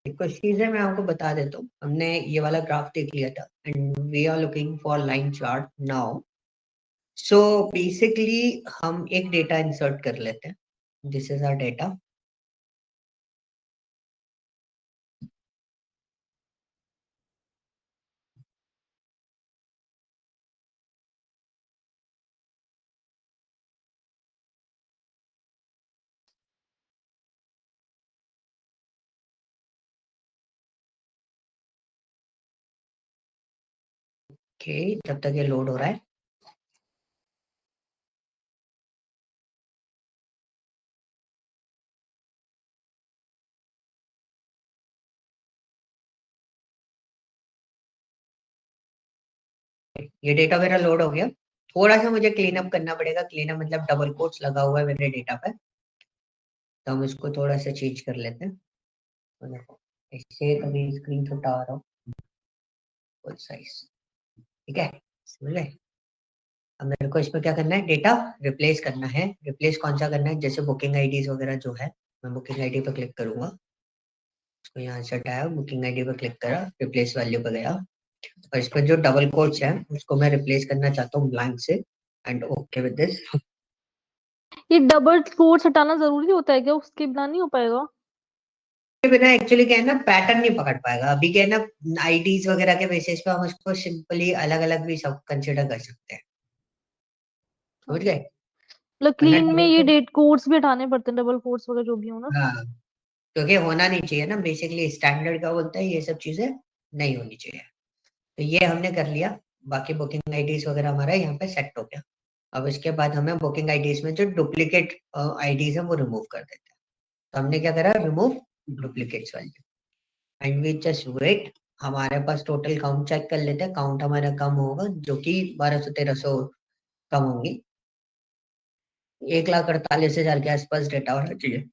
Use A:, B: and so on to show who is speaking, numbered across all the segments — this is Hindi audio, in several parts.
A: कुछ चीजें मैं आपको बता देता हूँ। हमने ये वाला ग्राफ देख लिया था and we are looking for line chart now. So basically हम एक डेटा इंसर्ट कर लेते हैं। This is our data. Okay, जब तक ये लोड हो रहा है। ये डेटा मेरा लोड हो गया। थोड़ा सा मुझे क्लीन अप करना पड़ेगा। क्लीन अप मतलब डबल कोट्स लगा हुआ है मेरे डेटा पे, तो हम इसको थोड़ा सा चेंज कर लेते हैं। तो देखो, इससे अभी स्क्रीन छोटा आ रहा हूँ, फुल साइज। ठीक है, समझ गए। अब मेरे को इसमें क्या करना है, डेटा रिप्लेस करना है। रिप्लेस कौन सा करना है, जैसे बुकिंग आईडीज वगैरह जो है, मैं बुकिंग आईडी पे क्लिक करूंगा। उसको यहाँ से हटाया, बुकिंग आईडी पे क्लिक करा, रिप्लेस वैल्यू पे गया, और इस पर जो डबल कोट्स है उसको मैं रिप्लेस करना चाहता हूँ ब्लैंक से। And okay with this.
B: ये डबल कोट्स हटाना जरूरी होता है क्या? उसके बिना नहीं हो पाएगा?
A: के बिना एक्चुअली क्या है ना, पैटर्न नहीं पकड़ पाएगा। अभी क्या है ना, आईडीज वगैरह के बेसिस पे हम उसको सिंपली अलग अलग भी सब कंसिडर कर सकते हैं। समझ गए।
B: मतलब
A: वरना
B: क्लीन में
A: डबल
B: ये
A: कोट्स,
B: डेट कोट्स भी हटाने पड़ते हैं, डबल कोट्स वगैरह जो भी हो ना।
A: हाँ, क्योंकि होना नहीं चाहिए ना। बेसिकली स्टैंडर्ड क्या बोलता है, ये सब चीजें नहीं होनी चाहिए। तो ये हमने कर लिया। बाकी बुकिंग आईडीज वगैरह हमारा यहाँ पे सेट हो गया। अब इसके बाद हमें बुकिंग आईडीज में जो डुप्लीकेट आईडीज है वो रिमूव कर देते हैं। तो हमने क्या करा, रिमूव डुप्लीकेट्स वाली। And we just wait. हमारे पास टोटल काउंट चेक कर लेते हैं। काउंट हमारा कम होगा, जो कि 1200-1300 कम होंगी। 1,48,000 के आसपास डेटा होना चाहिए।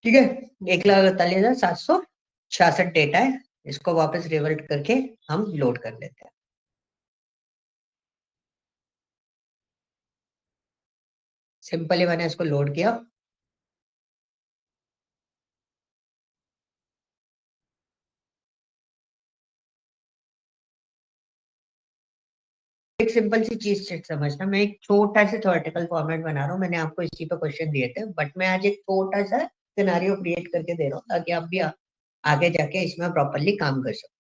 A: ठीक है, 1,48,766 डेटा है। इसको वापस रिवर्ट करके हम लोड कर लेते हैं। सिंपली मैंने इसको लोड किया। एक सिंपल सी चीज से समझना, मैं एक छोटा सा थ्योरेटिकल फॉर्मेट बना रहा हूँ। मैंने आपको इसी पे क्वेश्चन दिए थे, बट मैं आज एक छोटा सा सिनारियो क्रिएट करके दे रहा हूँ, ताकि आप भी आगे जाके इसमें प्रॉपरली काम कर सको।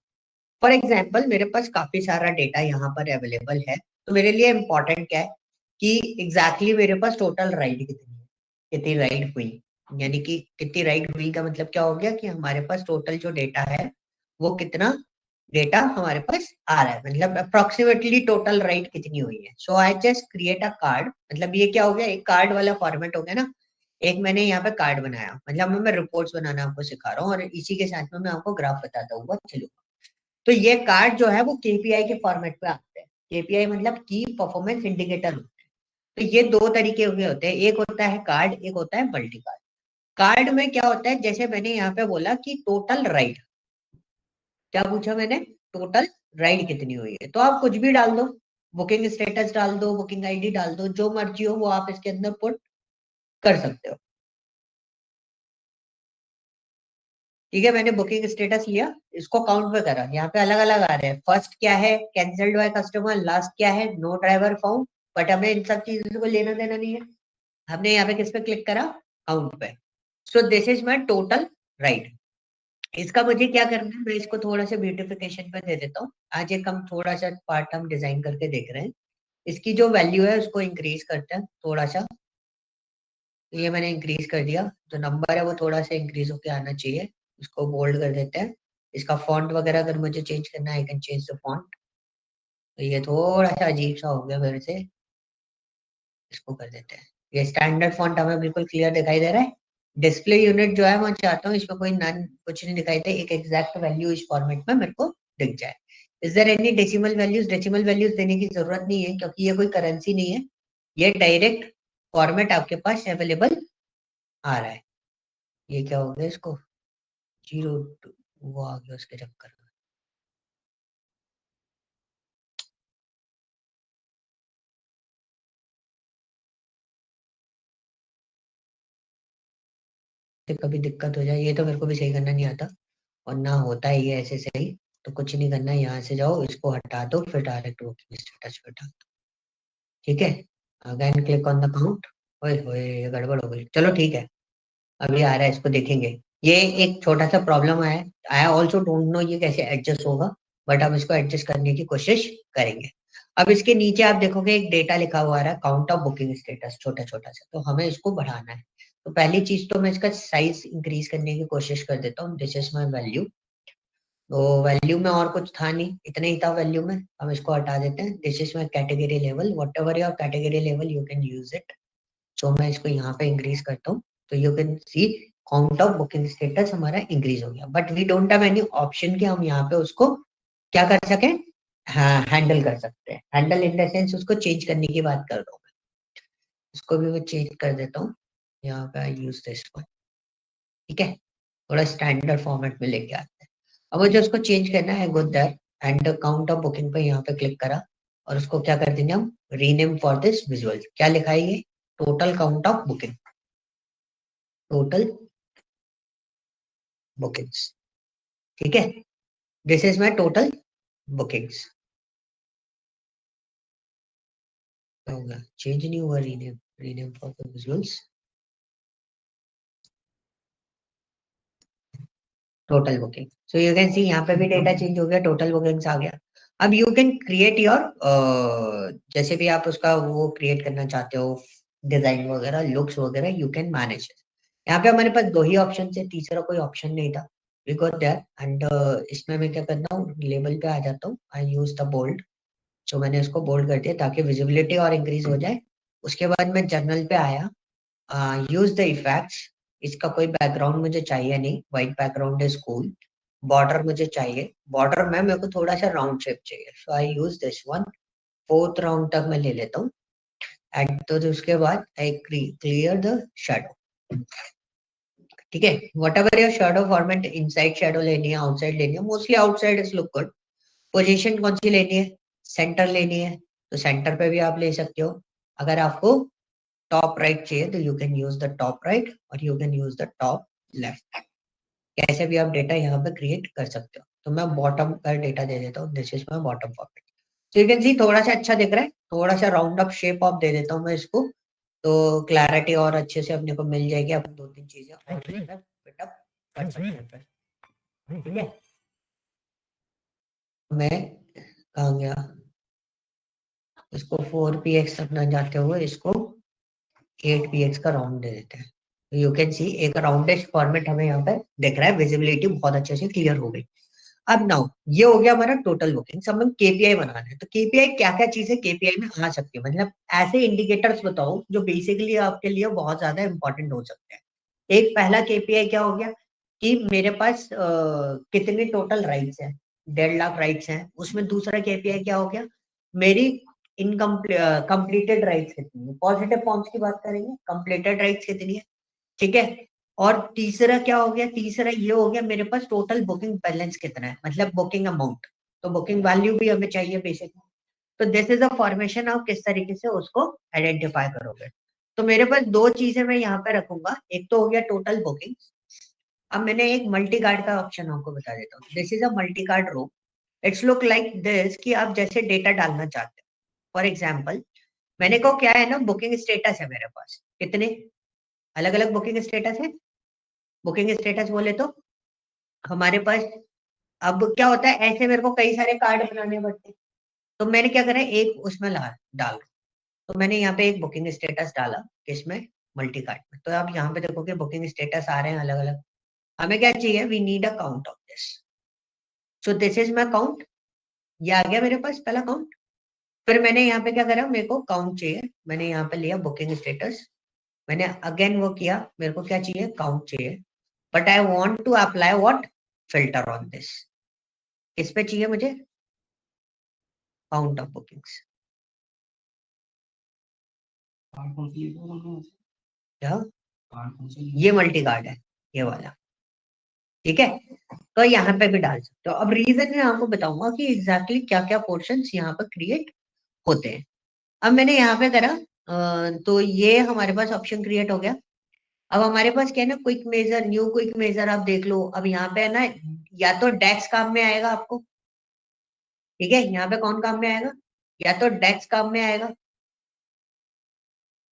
A: फॉर एग्जाम्पल, मेरे पास काफी सारा डेटा यहाँ पर अवेलेबल है। तो मेरे लिए इम्पोर्टेंट क्या है कि एग्जैक्टली मेरे पास टोटल राइड कितनी है, कितनी राइड हुई। यानी कि कितनी राइड हुई का मतलब क्या हो गया, कि हमारे पास टोटल जो डेटा है वो कितना डेटा हमारे पास आ रहा है, मतलब अप्रोक्सीमेटली टोटल राइड कितनी हुई है। So I just create a card. मतलब ये क्या हो गया, एक कार्ड वाला फॉर्मेट हो गया ना। एक मैंने यहाँ पे कार्ड बनाया, मतलब मैं रिपोर्ट्स बनाना आपको सिखा रहा हूँ, और इसी के साथ में मैं आपको ग्राफ बताता हुआ चलूँ। तो ये कार्ड जो है वो केपीआई के फॉर्मेट पे आते हैं। केपीआई मतलब की परफॉर्मेंस इंडिकेटर होते हैं। तो ये दो तरीके के होते हैं, एक होता है कार्ड, एक होता है मल्टी कार्ड। कार्ड में क्या होता है, जैसे मैंने यहाँ पे बोला कि टोटल राइड, क्या पूछा मैंने, टोटल राइड कितनी हुई है, तो आप कुछ भी डाल दो। बुकिंग स्टेटस डाल दो, बुकिंग आईडी डाल दो, जो मर्जी हो वो आप इसके अंदर पुट कर सकते हो। ठीक है, मैंने बुकिंग स्टेटस लिया, इसको काउंट पे करा। यहाँ पे अलग अलग आ रहे हैं। फर्स्ट क्या है, कैंसल्ड बाय कस्टमर। लास्ट क्या है, नो ड्राइवर फाउंड। बट हमें इन सब चीजों को लेना देना नहीं है। हमने यहाँ पे किस पे क्लिक करा, काउंट पे। सो this is my total ride. इसका मुझे क्या करना है, मैं इसको थोड़ा सा ब्यूटिफिकेशन पे दे देता हूँ। आज एक हम थोड़ा सा पार्ट हम डिजाइन करके देख रहे हैं। इसकी जो वैल्यू है उसको इंक्रीज करते हैं थोड़ा सा। तो ये मैंने इंक्रीज कर दिया। जो नंबर है वो थोड़ा सा इंक्रीज होके आना चाहिए। इसको बोल्ड कर देते हैं। इसका फॉन्ट वगैरह अगर मुझे चेंज करना है, I can change the font. तो ये थोड़ा सा अजीब सा हो गया मेरे से, इसको कर देते हैं। ये स्टैंडर्ड फॉन्ट हमें बिल्कुल क्लियर दिखाई दे रहा है। डिस्प्ले यूनिट जो है मैं चाहता हूँ इसमें कोई नन कुछ नहीं दिखाई दे, एक एग्जैक्ट वैल्यू इस फॉर्मेट में मेरे को दिख जाए। Is there any decimal values? Decimal values देने की जरूरत नहीं है, क्योंकि ये कोई करेंसी नहीं है। ये डायरेक्ट फॉर्मेट आपके पास अवेलेबल आ रहा है। ये क्या हो गया, इसको 0 वो आ गया उसके चक्कर में। से कभी दिक्कत हो जाए, ये तो मेरे को भी सही करना नहीं आता और ना होता ही है ऐसे सही। तो कुछ नहीं करना, यहाँ से जाओ, इसको हटा दो, फिर डायरेक्ट वर्किंग स्टेटस पे हटा दो। ठीक है, again click on the count. ओए होए, ये गड़बड़ हो गई। चलो ठीक है, अभी आ रहा है, इसको देखेंगे। ये एक छोटा सा प्रॉब्लम आया, आई ऑल्सो डोंट नो ये कैसे एडजस्ट होगा, बट हम इसको एडजस्ट करने की कोशिश करेंगे। अब इसके नीचे आप देखोगे एक डेटा लिखा हुआ आ रहा है, काउंट ऑफ बुकिंग स्टेटस, छोटा छोटा सा, तो हमें इसको बढ़ाना है। तो पहली चीज तो मैं इसका साइज इंक्रीज करने की कोशिश कर देता हूँ। This is my value. तो वैल्यू में और कुछ था नहीं, इतना ही था वैल्यू में, हम इसको हटा देते हैं। This is my category level, whatever your category level you can use it. तो मैं इसको यहाँ पे इंक्रीज करता हूँ, तो you can see count of booking status हमारा इंक्रीज हो गया। But we don't have any option कि हम यहाँ पे उसको क्या कर सकें, हाँ हैंडल कर सकते हैं। हैंडल इन द सेंस उसको चेंज करने की बात कर रहा हूँ मैं। इसको भी मैं चेंज कर देता हूँ, यहाँ पे यूज दिस वन। ठीक है, थोड़ा स्टैंडर्ड फॉर्मेट में लेके आते हैं। अब मुझे उसको चेंज करना है, go that and count of booking पे यहाँ पे क्लिक करा और उसको क्या कर देंगे हम, रीनेम फॉर दिस विजुअल। क्या लिखा है ये, total count of booking, total bookings. ठीक है, this is my total bookings. होगा चेंज नहीं हुआ, rename, rename for the visuals, total booking. So you can सी यहाँ पे भी डेटा चेंज हो गया, टोटल बुकिंग्स आ गया। अब यू कैन क्रिएट योर जैसे भी आप उसका वो क्रिएट करना चाहते हो, डिजाइन वगैरह, लुक्स वगैरह, यू कैन मैनेज। यहाँ पे हमारे पास दो ही ऑप्शन थे, तीसरा कोई ऑप्शन नहीं था। वी गॉट दैट एंड इसमें मैं क्या करता हूँ, लेबल पे आ जाता हूँ, आई यूज द बोल्ड। तो मैंने इसको बोल्ड कर दिया ताकि विजिबिलिटी और इंक्रीज हो जाए। उसके बाद मैं जर्नल पे आया, यूज द इफेक्ट्स। इसका कोई बैकग्राउंड मुझे चाहिए नहीं, white background is cool. Border मुझे चाहिए, बॉर्डर में मेरे को थोड़ा सा राउंड शेप चाहिए, so I use this one. Fourth round तक मैं ले लेता हूँ एंड तो उसके बाद आई क्लियर द शेडो। ठीक है, what ever your shadow format, inside shadow लेनी है, आउटसाइड लेनी है, mostly outside is look good. Position कौन सी लेनी है, सेंटर लेनी है, तो सेंटर पे भी आप ले सकते हो। अगर आपको टॉप राइट चाहिए तो you can use the top right और you can use the top left. कैसे भी आप डेटा यहाँ पे क्रिएट कर सकते हो। तो मैं बॉटम का डेटा दे देता हूँ, this is my bottom format. तो यू कैन सी थोड़ा सा अच्छा दिख रहा है, थोड़ा सा राउंड अप शेप ऑफ दे देता हूँ मैं इसको, तो क्लैरिटी और अच्छे से अपने को मिल जाएगी। अपन दो तीन चीजें और पिटअप कर सकते हैं फिर। ठीक है, मैं कहाँ गया, इसको 4px रखना चाहते हुए इसको 8px का राउंड दे देते हैं। यू कैन सी एक राउंडेड फॉर्मेट हमें यहाँ पे दिख रहा है, विजिबिलिटी बहुत अच्छे से क्लियर हो गई। अब नाउ ये हो गया हमारा टोटल बुकिंग। अब हम केपीआई बनाना है, तो केपीआई क्या क्या चीजें केपीआई में आ सकती है, मतलब ऐसे इंडिकेटर्स बताओ जो बेसिकली आपके लिए बहुत ज्यादा इंपॉर्टेंट हो सकते हैं। एक पहला केपीआई क्या हो गया कि मेरे पास कितने टोटल राइट्स हैं, 1.5 लाख राइट्स हैं। उसमें दूसरा केपीआई क्या हो गया, मेरी कंप्लीटेड राइट्स कितनी है, पॉजिटिव फॉर्म्स की बात करेंगे, कंप्लीटेड राइट्स कितनी है। ठीक है, और तीसरा क्या हो गया, तीसरा ये हो गया मेरे पास टोटल बुकिंग बैलेंस कितना है, मतलब बुकिंग अमाउंट। तो बुकिंग वैल्यू भी हमें चाहिए बेसिकली। तो दिस इज अ फॉर्मेशन, आप किस तरीके से उसको आइडेंटिफाई करोगे। तो मेरे पास दो चीजें मैं यहाँ पे रखूंगा, एक तो हो गया टोटल बुकिंग। अब मैंने एक मल्टी कार्ड का ऑप्शन आपको बता देता हूँ, this is a multi card row. It's look like this कि आप जैसे डेटा डालना चाहते हो। फॉर एग्जाम्पल, मैंने को क्या है ना, बुकिंग स्टेटस है मेरे पास, कितने अलग अलग बुकिंग स्टेटस है। बुकिंग स्टेटस बोले तो हमारे पास, अब क्या होता है, ऐसे मेरे को कई सारे कार्ड बनाने पड़ते हैं। तो मैंने क्या करा, एक उसमें डाल, तो मैंने यहाँ पे एक बुकिंग स्टेटस डाला, किसमें, मल्टी कार्ड में। तो आप यहाँ पे देखोगे बुकिंग स्टेटस आ रहे हैं अलग अलग। हमें क्या चाहिए, we need a count of this. So this is my count, ये आ गया मेरे पास पहला काउंट। फिर मैंने यहाँ पे क्या करा, मेरे को काउंट चाहिए, मैंने यहाँ पे लिया बुकिंग स्टेटस। मैंने अगेन वो किया, मेरे को क्या चाहिए, काउंट चाहिए। But I want to apply what, filter on this. किस पे चाहिए मुझे, काउंट ऑफ बुकिंग्स। क्या, ये मल्टी कार्ड है, ये वाला। ठीक है, तो यहाँ पे भी डाल सकते हो। अब रीजन मैं आपको बताऊंगा कि एग्जैक्टली क्या क्या पोर्शंस यहाँ पे क्रिएट होते हैं। अब मैंने यहाँ पे करा, तो ये हमारे पास ऑप्शन क्रिएट हो गया। अब हमारे पास क्या है ना, quick measure, new quick measure, आप देख लो। अब यहाँ पे है ना, या तो डेक्स काम में आएगा आपको, ठीक है, यहाँ पे कौन काम में आएगा, या तो डेक्स काम में आएगा।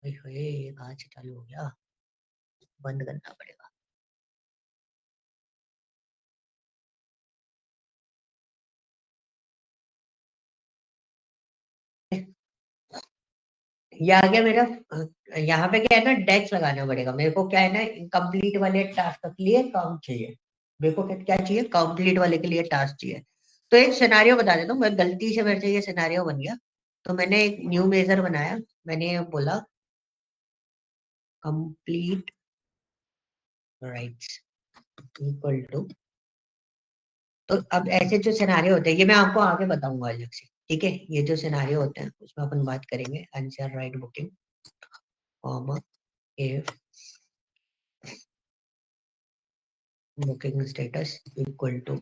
A: ये कहाँ से चालू हो गया, बंद करना पड़ेगा। ये आ गया मेरा। यहाँ पे क्या है ना, डेक्स लगाना पड़ेगा मेरे को, क्या है ना, कंप्लीट वाले टास्क के लिए काम चाहिए मेरे को। क्या चाहिए, कंप्लीट वाले के लिए टास्क चाहिए। तो एक सिनारियो बता देता हूँ मैं, गलती से मेरे से ये सिनारियो बन गया। तो मैंने एक न्यू मेजर बनाया, मैंने बोला कंप्लीट राइट्स इक्वल टू। तो अब ऐसे जो सिनारियो होते हैं, ये मैं आपको आगे बताऊंगा अलग से, ठीक है। ये जो सिनारियो होते हैं उसमें अपन बात करेंगे। Answer right booking comma if booking status equal to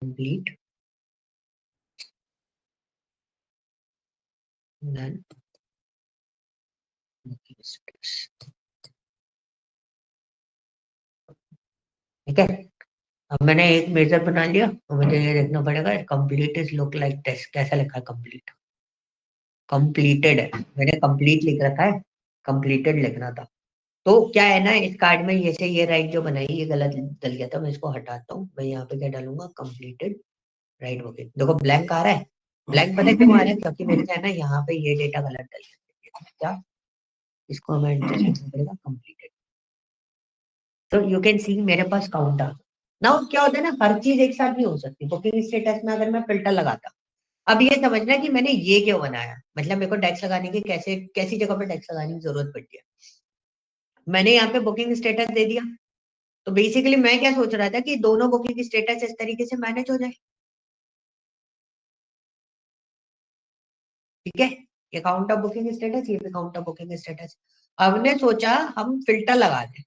A: complete, then booking status, ठीक है। अब मैंने एक मेजर बना लिया, तो मुझे ये देखना पड़ेगा complete is look like this, कैसा लिखा है कंप्लीट। कंप्लीटेड है, मैंने कंप्लीट लिख रखा है, कंप्लीटेड लिखना था। तो क्या है ना, इस कार्ड में ये से ये राइट जो बनाई ये गलत डल गया था, मैं इसको हटाता हूँ। मैं यहाँ पे क्या डालूंगा, कंप्लीटेड राइट बुकिंग। देखो ब्लैंक आ रहा है, ब्लैंक पता है क्यों आ रहा है, क्योंकि मेरे को है ना यहाँ पे ये डेटा गलत डल गया। क्या, इसको हमें एडजस्ट करना पड़ेगा, कंप्लीटेड। तो यू कैन सी मेरे पास काउंट आ। नाउ क्या होता है ना, हर चीज एक साथ नहीं हो सकती। बुकिंग स्टेटस में अगर मैं फिल्टर लगाता, अब ये समझना कि मैंने ये क्यों बनाया, मतलब मेरे को टैक्स लगाने की कैसे, कैसी जगह पे टैक्स लगाने की जरूरत पड़ती है। मैंने यहाँ पे बुकिंग स्टेटस दे दिया, तो बेसिकली मैं क्या सोच रहा था कि दोनों बुकिंग स्टेटस इस तरीके से मैनेज हो जाए, ठीक है। ये काउंट ऑफ बुकिंग स्टेटस, ये भी काउंट ऑफ बुकिंग स्टेटस। अब ने सोचा हम फिल्टर लगा दें।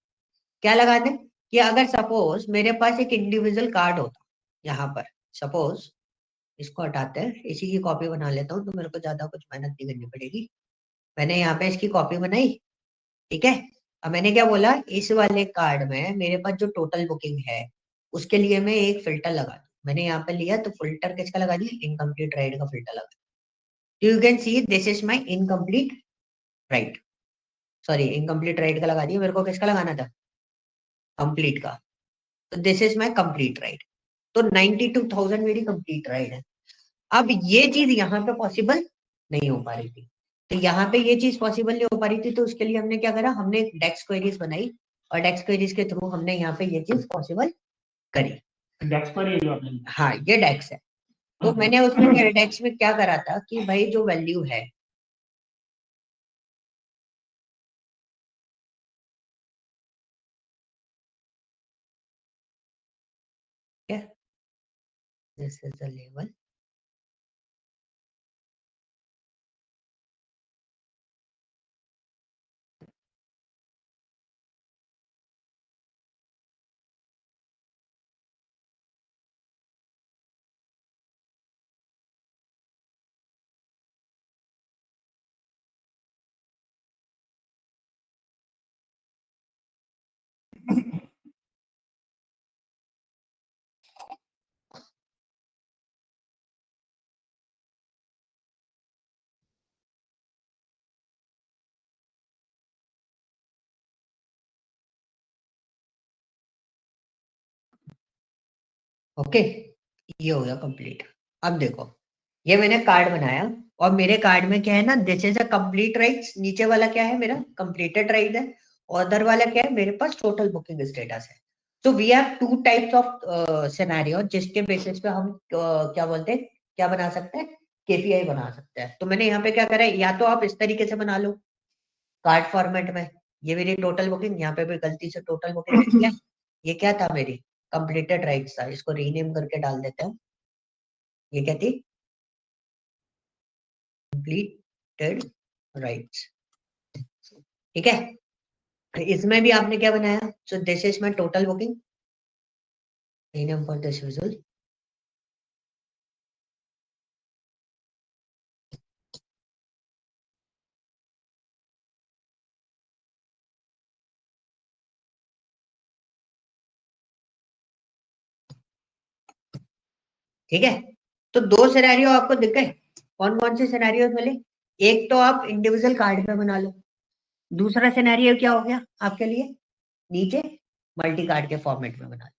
A: क्या लगा दें, कि अगर सपोज मेरे पास एक इंडिविजुअल कार्ड होता यहाँ पर, सपोज इसको हटाते हैं, इसी की कॉपी बना लेता हूँ, तो मेरे को ज्यादा कुछ मेहनत नहीं करनी पड़ेगी। मैंने यहाँ पे इसकी कॉपी बनाई, ठीक है। अब मैंने क्या बोला, इस वाले कार्ड में मेरे पास जो टोटल बुकिंग है उसके लिए मैं एक फिल्टर लगा दूं। मैंने यहाँ पे लिया तो फिल्टर किसका लगा दिया, इनकम्प्लीट राइट का फिल्टर लगा। You can see this is my incomplete right, sorry incomplete right का लगा दिया, मेरे को किसका लगाना था, कंप्लीट का। तो this is my complete right. तो 92,000 मेरी कंप्लीट राइट है। अब ये चीज यहाँ पे पॉसिबल नहीं हो पा रही थी। तो यहाँ पे ये चीज पॉसिबल नहीं हो पा रही थी, तो उसके लिए हमने क्या करा, हमने एक डेक्स क्वेरीज बनाई, और डेक्स क्वेरीज के थ्रू हमने यहाँ पे ये चीज पॉसिबल करी।
C: डेक्स पर ही जो आपने।
A: हाँ ये डेक्स है। तो मैंने उसमें डेक्स में क्या करा था कि भाई जो वैल्यू है, this is the level, okay, ये हो गया कंप्लीट। अब देखो, ये मैंने कार्ड बनाया, और मेरे कार्ड में क्या है ना, this is a complete rights, नीचे वाला क्या है मेरा कंप्लीटेड राइट है, और अदर वाला क्या है मेरे पास टोटल बुकिंग स्टेटस है। तो we have two types of scenario, जिसके बेसिस पे हम क्या बोलते हैं, क्या बना सकते हैं, केपीआई बना सकते हैं। तो मैंने यहाँ पे क्या करा है, या तो आप इस तरीके से बना लो कार्ड फॉर्मेट में, ये मेरी टोटल बुकिंग, यहाँ पे भी गलती से टोटल बुकिंग, ये क्या था मेरी कंप्लीटेड राइट्स था, इसको रीनेम करके डाल देते हैं। ये क्या थी, कंप्लीटेड राइट्स, ठीक है। इसमें भी आपने क्या बनाया, सो this is my total booking, rename for this visual, ठीक है, तो दो सिनेरियो आपको दिख गए। कौन कौन से सिनेरियो मिले? एक तो आप इंडिविजुअल कार्ड पे बना लो, दूसरा सिनेरियो क्या हो गया आपके लिए, नीचे मल्टी कार्ड के फॉर्मेट में बना लो।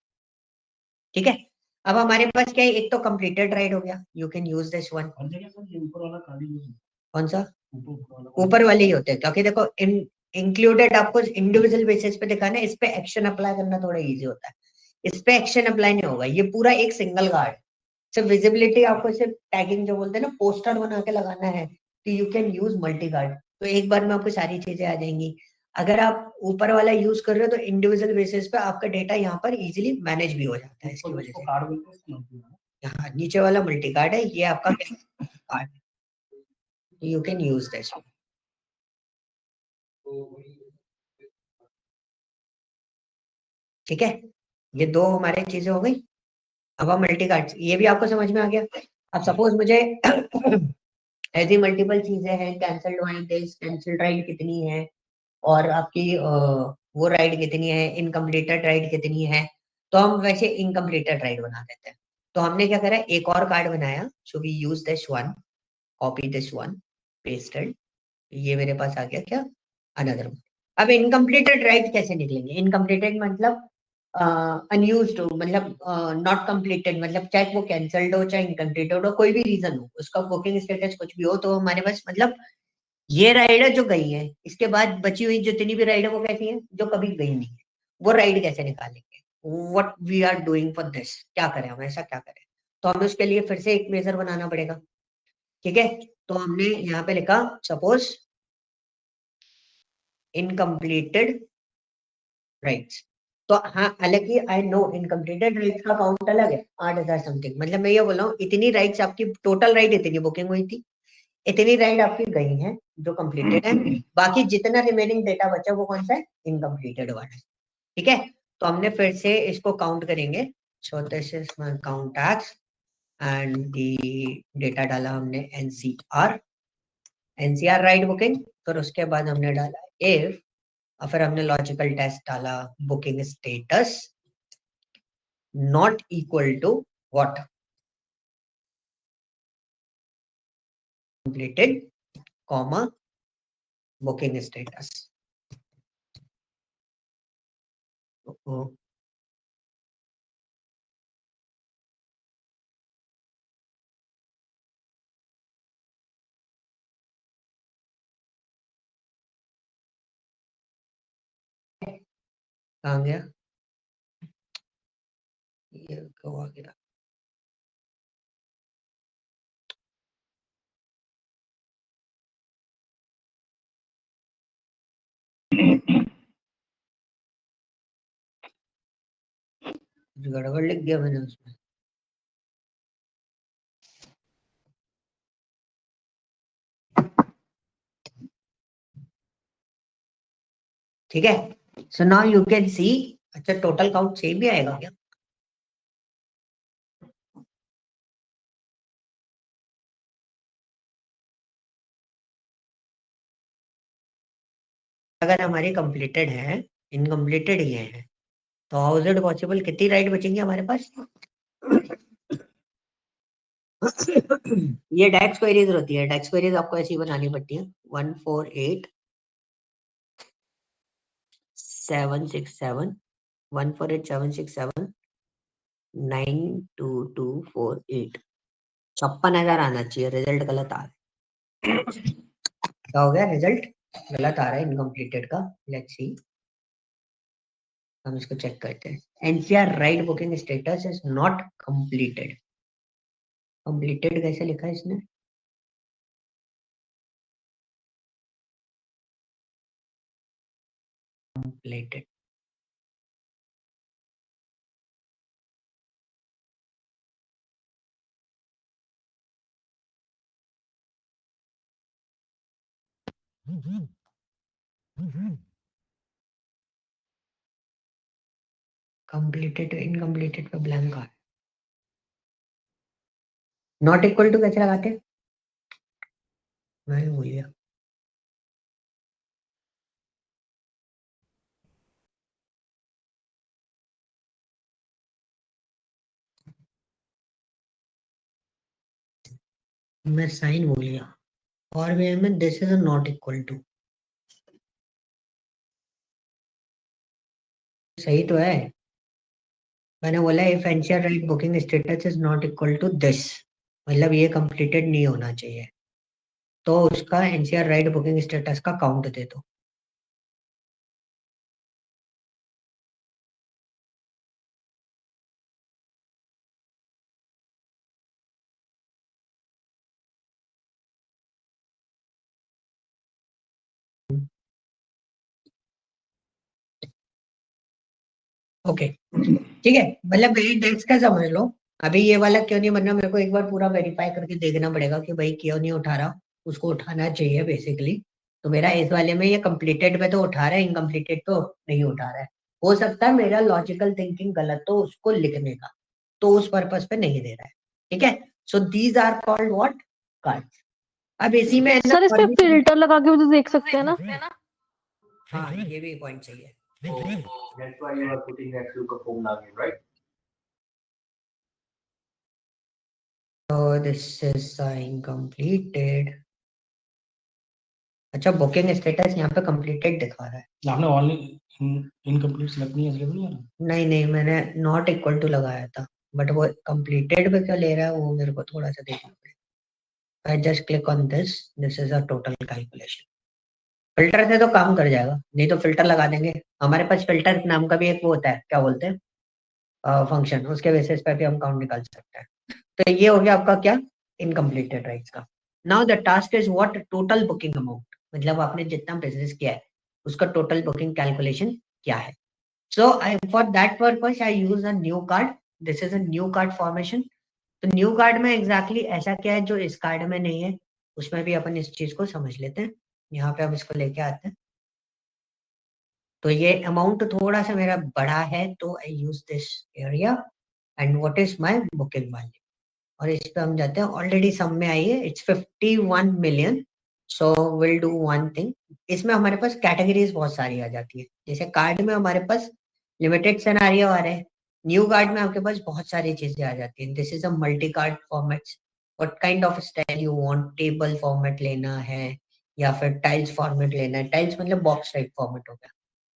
A: ठीक है, अब हमारे पास क्या है, एक तो कंप्लीटेड राइड हो गया, you can use this one.
C: कौन सा क्या सर, ये ऊपर वाला कार्ड यूज
A: कौन सा?
C: ऊपर वाला
A: ऊपर वाले ही होते हैं, क्योंकि देखो इंक्लूडेड आपको इंडिविजुअल बेसिस पे दिखाना है, इस पे एक्शन अप्लाई करना थोड़ा इजी होता है, इस पे एक्शन अप्लाई नहीं होगा, ये पूरा एक सिंगल कार्ड। सिर्फ विजिबिलिटी आपको सिर्फ टैगिंग जो बोलते हैं ना, पोस्टर बना के लगाना है, तो you can use multi card, तो एक बार में आपको सारी चीजें आ जाएंगी। अगर आप ऊपर वाला यूज कर रहे हो तो इंडिविजुअल बेसिस पे आपका डेटा यहाँ पर इजीली मैनेज भी हो जाता है इसकी वजह से।
C: कार्ड बोलते हैं इसको।
A: यहाँ नीचे वाला मल्टी कार्ड है, ये आपका card, you can use this. ठीक है, ये दो हमारे चीजें हो गई। अब हम मल्टी कार्ड, ये भी आपको समझ में आ गया। अब सपोज मुझे ऐसी मल्टीपल चीजें हैं, कैंसल्ड राइड, कैंसल्ड राइड कितनी है, और आपकी वो राइड कितनी है, इनकम्प्लीटेड राइड कितनी है, तो हम वैसे इनकम्प्लीटेड राइड बना देते हैं। तो हमने क्या करा, एक और कार्ड बनाया, so we use this one, copy this one, pasted, ये मेरे पास आ गया क्या, अनदर वन। अब इनकम्प्लीटेड राइट कैसे निकलेंगे? इनकम्प्लीटेड मतलब अनयूज्ड हो, मतलब नॉट कंप्लीटेड, मतलब चाहे वो कैंसल्ड हो चाहे इनकम्प्लीटेड हो, कोई भी रीजन हो, उसका बुकिंग स्टेटस कुछ भी हो, तो हमारे पास मतलब ये राइड है जो गई है, इसके बाद बची हुई जितनी भी राइड है वो कैसी है, जो कभी गई नहीं है, वो राइड कैसे निकालेंगे? What we are doing for this, क्या करें हम, ऐसा क्या करें? तो हमें उसके लिए फिर से एक मेजर बनाना पड़ेगा। ठीक है, तो हमने यहाँ पे लिखा सपोज इनकम्प्लीटेड राइट्स। तो हाँ, हालांकि आई नो इनकम्प्लीटेड राइट्स का काउंट अलग है, 8,000 समथिंग, मतलब मैं ये बोल रहा हूँ इतनी राइट्स आपकी टोटल राइट इतनी बुकिंग हुई थी, इतनी राइड आपकी गई है जो कंप्लीटेड है, बाकी जितना रिमेनिंग डेटा बचा वो कौन सा है, इनकम्प्लीटेड वाला है। ठीक है, तो हमने फिर से इसको काउंट करेंगे, सो this is my count x and the data डाला हमने एनसीआर, एनसीआर राइड बुकिंग, फिर उसके बाद हमने डाला इफ, और फिर हमने लॉजिकल टेस्ट डाला, booking status not equal to what, completed, comma, booking status. कहाँ गया ये, क्यों आ गया? कुछ गड़बड़ लिख दिया मैंने उसमें। ठीक है, सो नाउ यू कैन सी, अच्छा टोटल काउंट सेम भी आएगा क्या? अगर हमारी कंप्लीटेड है, इनकम्प्लीटेड ये है, तो हाउ इज इट पॉसिबल, कितनी राइट बचेंगी हमारे पास? ये डेक्स क्वेरीज होती है, डेक्स क्वेरीज आपको ऐसी बनानी पड़ती है, 148 767 148 767 92248, 56,000 आना चाहिए, रिजल्ट गलत आ रहा है। क्या हो गया, रिजल्ट गलत आ रहा है इनकम्प्लीटेड का, लेट्स सी, हम इसको चेक करते हैं। NCR right booking status is not completed, completed कैसे लिखा है इसने, कंप्लीटेड, कंप्लीटेड इनकम्प्लीटेड पे ब्लैंक आ, नॉट इक्वल टू कैसे लगाते हैं, मैं भूल गया। मैं साइन बोल गया और वे में this is not equal to, सही तो है। मैंने बोला if NCR right booking status is not equal to this, मतलब ये कंप्लीटेड नहीं होना चाहिए, तो उसका एनसीआर राइट बुकिंग स्टेटस का काउंट दे दो। ओके ठीक है, मतलब ये डेट्स का समझ लो। अभी ये वाला क्यों नहीं बनना, मेरे को एक बार पूरा वेरीफाई करके देखना पड़ेगा कि भाई क्यों नहीं उठा रहा, उसको उठाना चाहिए बेसिकली। तो मेरा इस वाले में ये कंप्लीटेड पे तो उठा रहा है, इनकम्प्लीटेड तो नहीं उठा रहा है। हो सकता है मेरा लॉजिकल थिंकिंग गलत हो उसको लिखने का, तो उस पर्पस पे नहीं दे रहा है। ठीक है, so these are called what, cards. अब इसी में है ना
B: सर इस पे फिल्टर लगा के भी तो देख सकते हैं ना।
A: हाँ ये भी पॉइंट सही है।
D: Oh, that's why you are putting that Luca formula again, right?
A: So this is incompleted. अच्छा बुकिंग स्टेटस यहाँ पे कंप्लीटेड दिखा रहा है।
C: आपने ऑनलाइन इनकम्प्लीट सेलेक्ट नहीं है इसलिए नहीं आ रहा।
A: नहीं नहीं, मैंने नॉट इक्वल टू लगाया था, बट वो कंप्लीटेड पे क्या ले रहा है वो मेरे को थोड़ा सा देखना पड़ेगा। I just click on this, this is a total calculation. Filter से तो काम कर जाएगा, नहीं तो फिल्टर लगा देंगे। हमारे पास फिल्टर नाम का भी एक वो होता है, क्या बोलते हैं, फंक्शन, उसके बेसिस पे भी हम काउंट निकाल सकते हैं। तो ये हो गया आपका क्या, इनकम्प्लीटेड राइट्स का। Now the task is what, total booking amount, मतलब आपने जितना बिजनेस किया है उसका टोटल बुकिंग कैलकुलेशन क्या है। So for that purpose I use a new card. This is a new card formation. तो न्यू कार्ड में एग्जैक्टली ऐसा क्या है जो इस कार्ड में नहीं है, उसमें भी अपन इस चीज को समझ लेते हैं। यहाँ पे हम इसको लेके आते हैं। तो ये अमाउंट थोड़ा सा मेरा बड़ा है, तो I use this area and what is my booking value, और इस पे हम जाते हैं। ऑलरेडी सम में आई है, it's 51 million। So will do one thing, इसमें हमारे पास कैटेगरीज बहुत सारी आ जाती है। जैसे कार्ड में हमारे पास लिमिटेड सिनेरियो आ रहे हैं, न्यू कार्ड में आपके पास बहुत सारी चीजें आ जाती हैं। This is a multi card formats, what kind of style you want, table format लेना है या फिर टाइल्स फॉर्मेट लेना है। टाइल्स मतलब बॉक्स टाइप फॉर्मेट हो गया।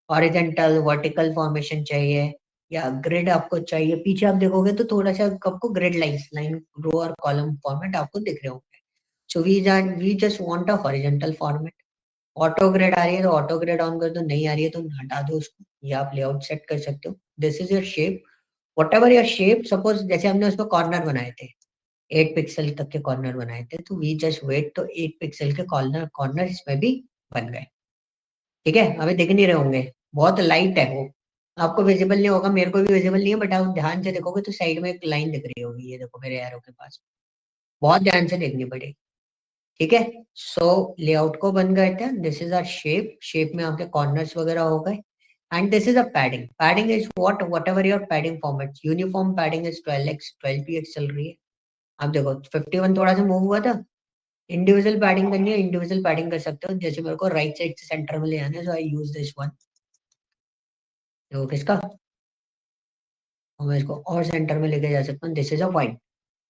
A: हॉरिजेंटल वर्टिकल फॉर्मेशन चाहिए या ग्रिड आपको चाहिए, पीछे आप देखोगे तो थोड़ा सा आपको ग्रिड लाइंस, लाइन रो और कॉलम फॉर्मेट आपको दिख रहे होंगे। So we just want a horizontal format. Auto grid आ रही है तो ऑटो ग्रिड ऑन कर दो, नहीं आ रही है तो हटा दो उसको, या आप लेआउट सेट कर सकते हो। This is your shape, what ever your shape. Suppose जैसे हमने उसमें कॉर्नर बनाए थे, 8 पिक्सल तक के कॉर्नर बनाए थे, तो वी जस्ट वेट, तो 8 पिक्सल के कॉर्नर कॉर्नर इसमें भी बन गए। ठीक है, अभी दिख नहीं रहे होंगे, बहुत लाइट है वो, आपको विजिबल नहीं होगा, मेरे को भी विजिबल नहीं है, बट आप ध्यान से देखोगे तो साइड में एक लाइन दिख रही होगी, ये देखो मेरे एरो के पास, बहुत ध्यान से देखनी पड़ेगी। ठीक है, सो लेआउट को बंद करते हैं। This is our shape, shape में आपके कॉर्नर्स वगैरह हो गए। And this is a padding, padding is whatever your padding format. Uniform padding is 12x 12px चल रही है। आप देखो 51 थोड़ा सा मूव हुआ था, इंडिविजुअल पैडिंग करनी है, इंडिविजुअल पैडिंग कर सकते हो। जैसे मेरे को राइट साइड से सेंटर में ले आना है, so I use this one. देखो किसका, और मैं इसको और सेंटर में लेके जा सकता हूँ, दिस इज अ वाइड।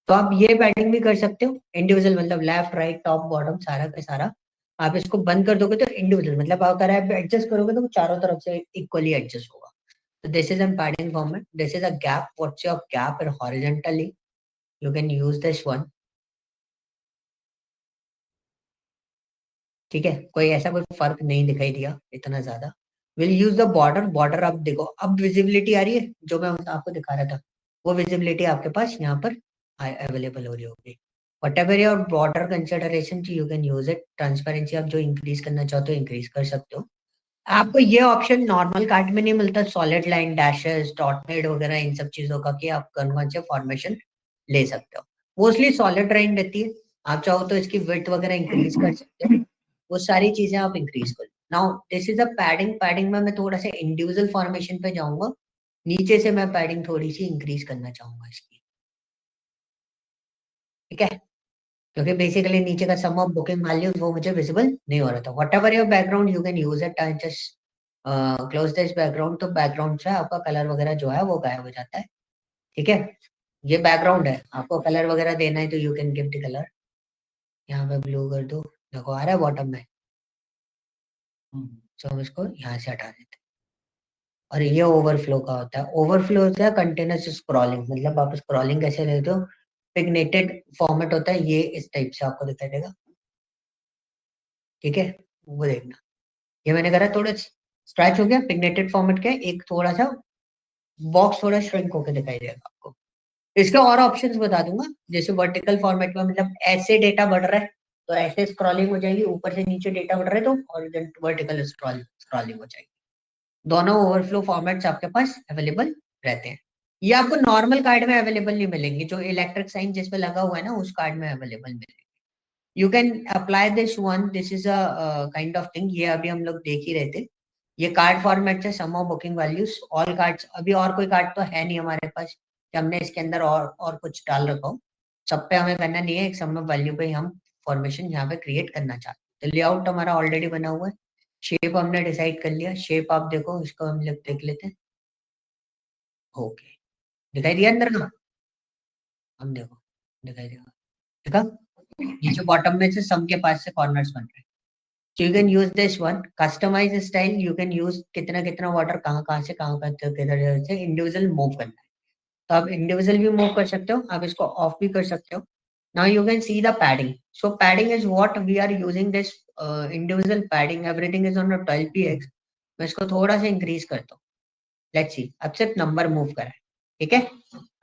A: तो आप ये पैडिंग भी कर सकते हो इंडिविजुअल, मतलब लेफ्ट राइट टॉप बॉटम सारा का सारा। आप इसको बंद कर दोगे तो इंडिविजुअल, मतलब अगर आप एडजस्ट करोगे तो वो चारों तरफ से इक्वली एडजस्ट होगा। तो this is an padding format. This is a gap, what's your gap in horizontally, you can use this one. ठीक है, कोई ऐसा कोई फर्क नहीं दिखाई दिया इतना ज्यादा। Will use the border, border आप देखो अब विजिबिलिटी आ रही है, जो मैं आपको दिखा रहा था वो विजिबिलिटी आपके पास यहाँ पर अवेलेबल हो रही होगी। What ever your border consideration, you can use it. Transparency आप जो इंक्रीज करना चाहते हो इंक्रीज कर सकते हो। आपको ये ऑप्शन नॉर्मल कार्ड में नहीं मिलता, सॉलिड लाइन डैशेस डॉटेड वगैरह इन सब चीजों का, कि आप कौन से फॉर्मेशन ले सकते हो। मोस्टली सॉलिड लाइन रहती है, आप चाहो तो इसकी विड्थ वगैरह इंक्रीज कर सकते हो, वो सारी चीजें आप इंक्रीज कर। Now this is a padding, padding में मैं थोड़ा सा इंडिविजुअल फॉर्मेशन पे जाऊंगा, नीचे से मैं पैडिंग थोड़ी सी इंक्रीज करना चाहूंगा इसकी। ठीक है, क्योंकि बेसिकली नीचे का सम ऑफ बुकिंग वैल्यूज वो मुझे विजिबल नहीं हो रहा था। What ever your background you can use it, just close this background, तो बैकग्राउंड से आपका कलर वगैरह जो है वो गायब हो जाता है। ठीक है, ये बैकग्राउंड है, आपको कलर वगैरह देना है तो you can give the colour. यहाँ पे ब्लू कर दो, देखो आ रहा है बॉटम में।
C: हम्म,
A: तो हम इसको यहाँ से हटा देते हैं। और ये ओवरफ्लो का होता है। ओवरफ्लो होता है कंटिन्यूस स्क्रॉलिंग, मतलब आप स्क्रॉलिंग कैसे लेते हो, पिगनेटेड फॉर्मेट होता है ये, इस टाइप से आपको दिखाई देगा, ठीक है, वो देखना। ये मैंने करा थोड़ा स्ट्रेच हो गया, पिगनेटेड फॉर्मेट का एक थोड़ा सा बॉक्स थोड़ा श्रिंक होकर दिखाई देगा आपको। इसके और ऑप्शंस बता दूंगा, जैसे वर्टिकल फॉर्मेट में मतलब ऐसे डेटा बढ़ रहा है तो ऐसे स्क्रॉलिंग हो जाएगी, ऊपर से नीचे डेटा बढ़ रहा है तो हॉरिजॉन्टल वर्टिकल स्क्रॉलिंग हो जाएगी। दोनों ओवरफ्लो फॉर्मेट्स आपके पास अवेलेबल रहते हैं। ये आपको नॉर्मल कार्ड में अवेलेबल नहीं मिलेंगे, जो इलेक्ट्रिक साइन जिसपे लगा हुआ है ना उस कार्ड में अवेलेबल मिलेंगे। You can apply this one, this is a kind of thing, ये अभी हम लोग देख ही रहे थे। ये कार्ड फॉर्मेट से sum of booking values, all cards, अभी और कोई कार्ड तो है नहीं हमारे पास कि हमने इसके अंदर और कुछ डाल रखा हो। सब पे हमें करना नहीं है, एक सम ऑफ वैल्यू पे हम फॉर्मेशन यहाँ पे क्रिएट करना चाहते हैं। तो लेआउट हमारा ऑलरेडी बना हुआ है, शेप हमने डिसाइड कर लिया, शेप आप देखो, इसको हम लोग देख लेते हैं। ओके, दिखाई दिया अंदर का, हम देखो दिखाई देगा, देखा नीचे बॉटम में से सम के पास से कॉर्नर्स बन रहे हैं। So you can use this one, customize style, you can use कितना कितना वाटर कहाँ से कहाँ का किधर से इंडिविजुअल मूव करना है, तो आप इंडिविजुअल भी मूव कर सकते हो, आप इसको ऑफ भी कर सकते हो। Now you can see the padding, so padding is what we are using this individual padding, everything is on 12px। मैं इसको थोड़ा सा इंक्रीज करता हूँ, लेट्स सी, अब सिर्फ नंबर मूव करा है, ठीक है,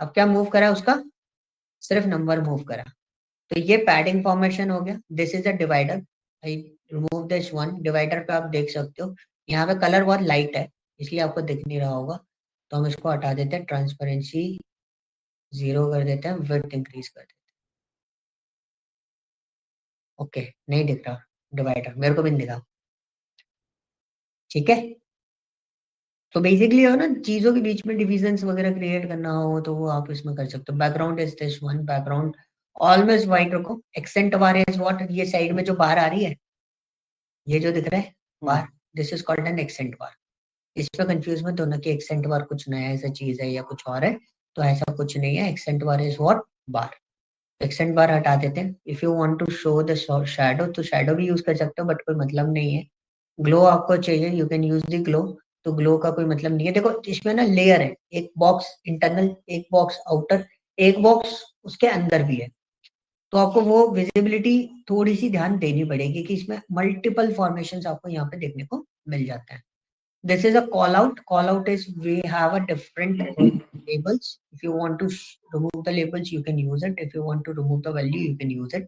A: अब क्या मूव करा है उसका, सिर्फ नंबर मूव करा। तो ये पैडिंग फॉर्मेशन हो गया। This is a divider, I remove this one, divider पे आप देख सकते हो यहाँ पे कलर बहुत लाइट है इसलिए आपको दिख नहीं रहा होगा, तो हम इसको हटा देते हैं, ट्रांसपेरेंसी 0 कर देते हैं, विड्थ इंक्रीज कर देते हैं। ओके, नहीं दिख रहा डिवाइडर, मेरे को भी नहीं दिखा, ठीक है। तो बेसिकली हो ना, चीजों के बीच में डिविजन्स वगैरह क्रिएट करना हो तो वो आप इसमें कर सकते हो। Background is this one, background always white रखो। एक्सेंट बार इज व्हाट, ये साइड में जो बाहर आ रही है, ये जो दिख रहा है bar, this is called an accent bar. इस पे कंफ्यूज मत होना कि एक्सेंट बार कुछ नया ऐसा चीज है या कुछ और है, तो ऐसा कुछ नहीं है। Accent bar is what, bar. Accent bar हटा देते हैं। If you want to show the shadow, तो शैडो भी यूज कर सकते हो बट कोई मतलब नहीं है। ग्लो आपको चाहिए, you can use the glow, तो ग्लो का कोई मतलब नहीं है। देखो इसमें ना लेयर है, एक बॉक्स इंटरनल, एक बॉक्स आउटर, एक बॉक्स उसके अंदर भी है, तो आपको वो विजिबिलिटी थोड़ी सी ध्यान देनी पड़ेगी कि इसमें मल्टीपल फॉर्मेशन आपको यहाँ पे देखने को मिल जाते हैं। This is a call out. Call out is we have a different labels. If you want to remove the labels, you can use it. If you want to remove the value, you can use it.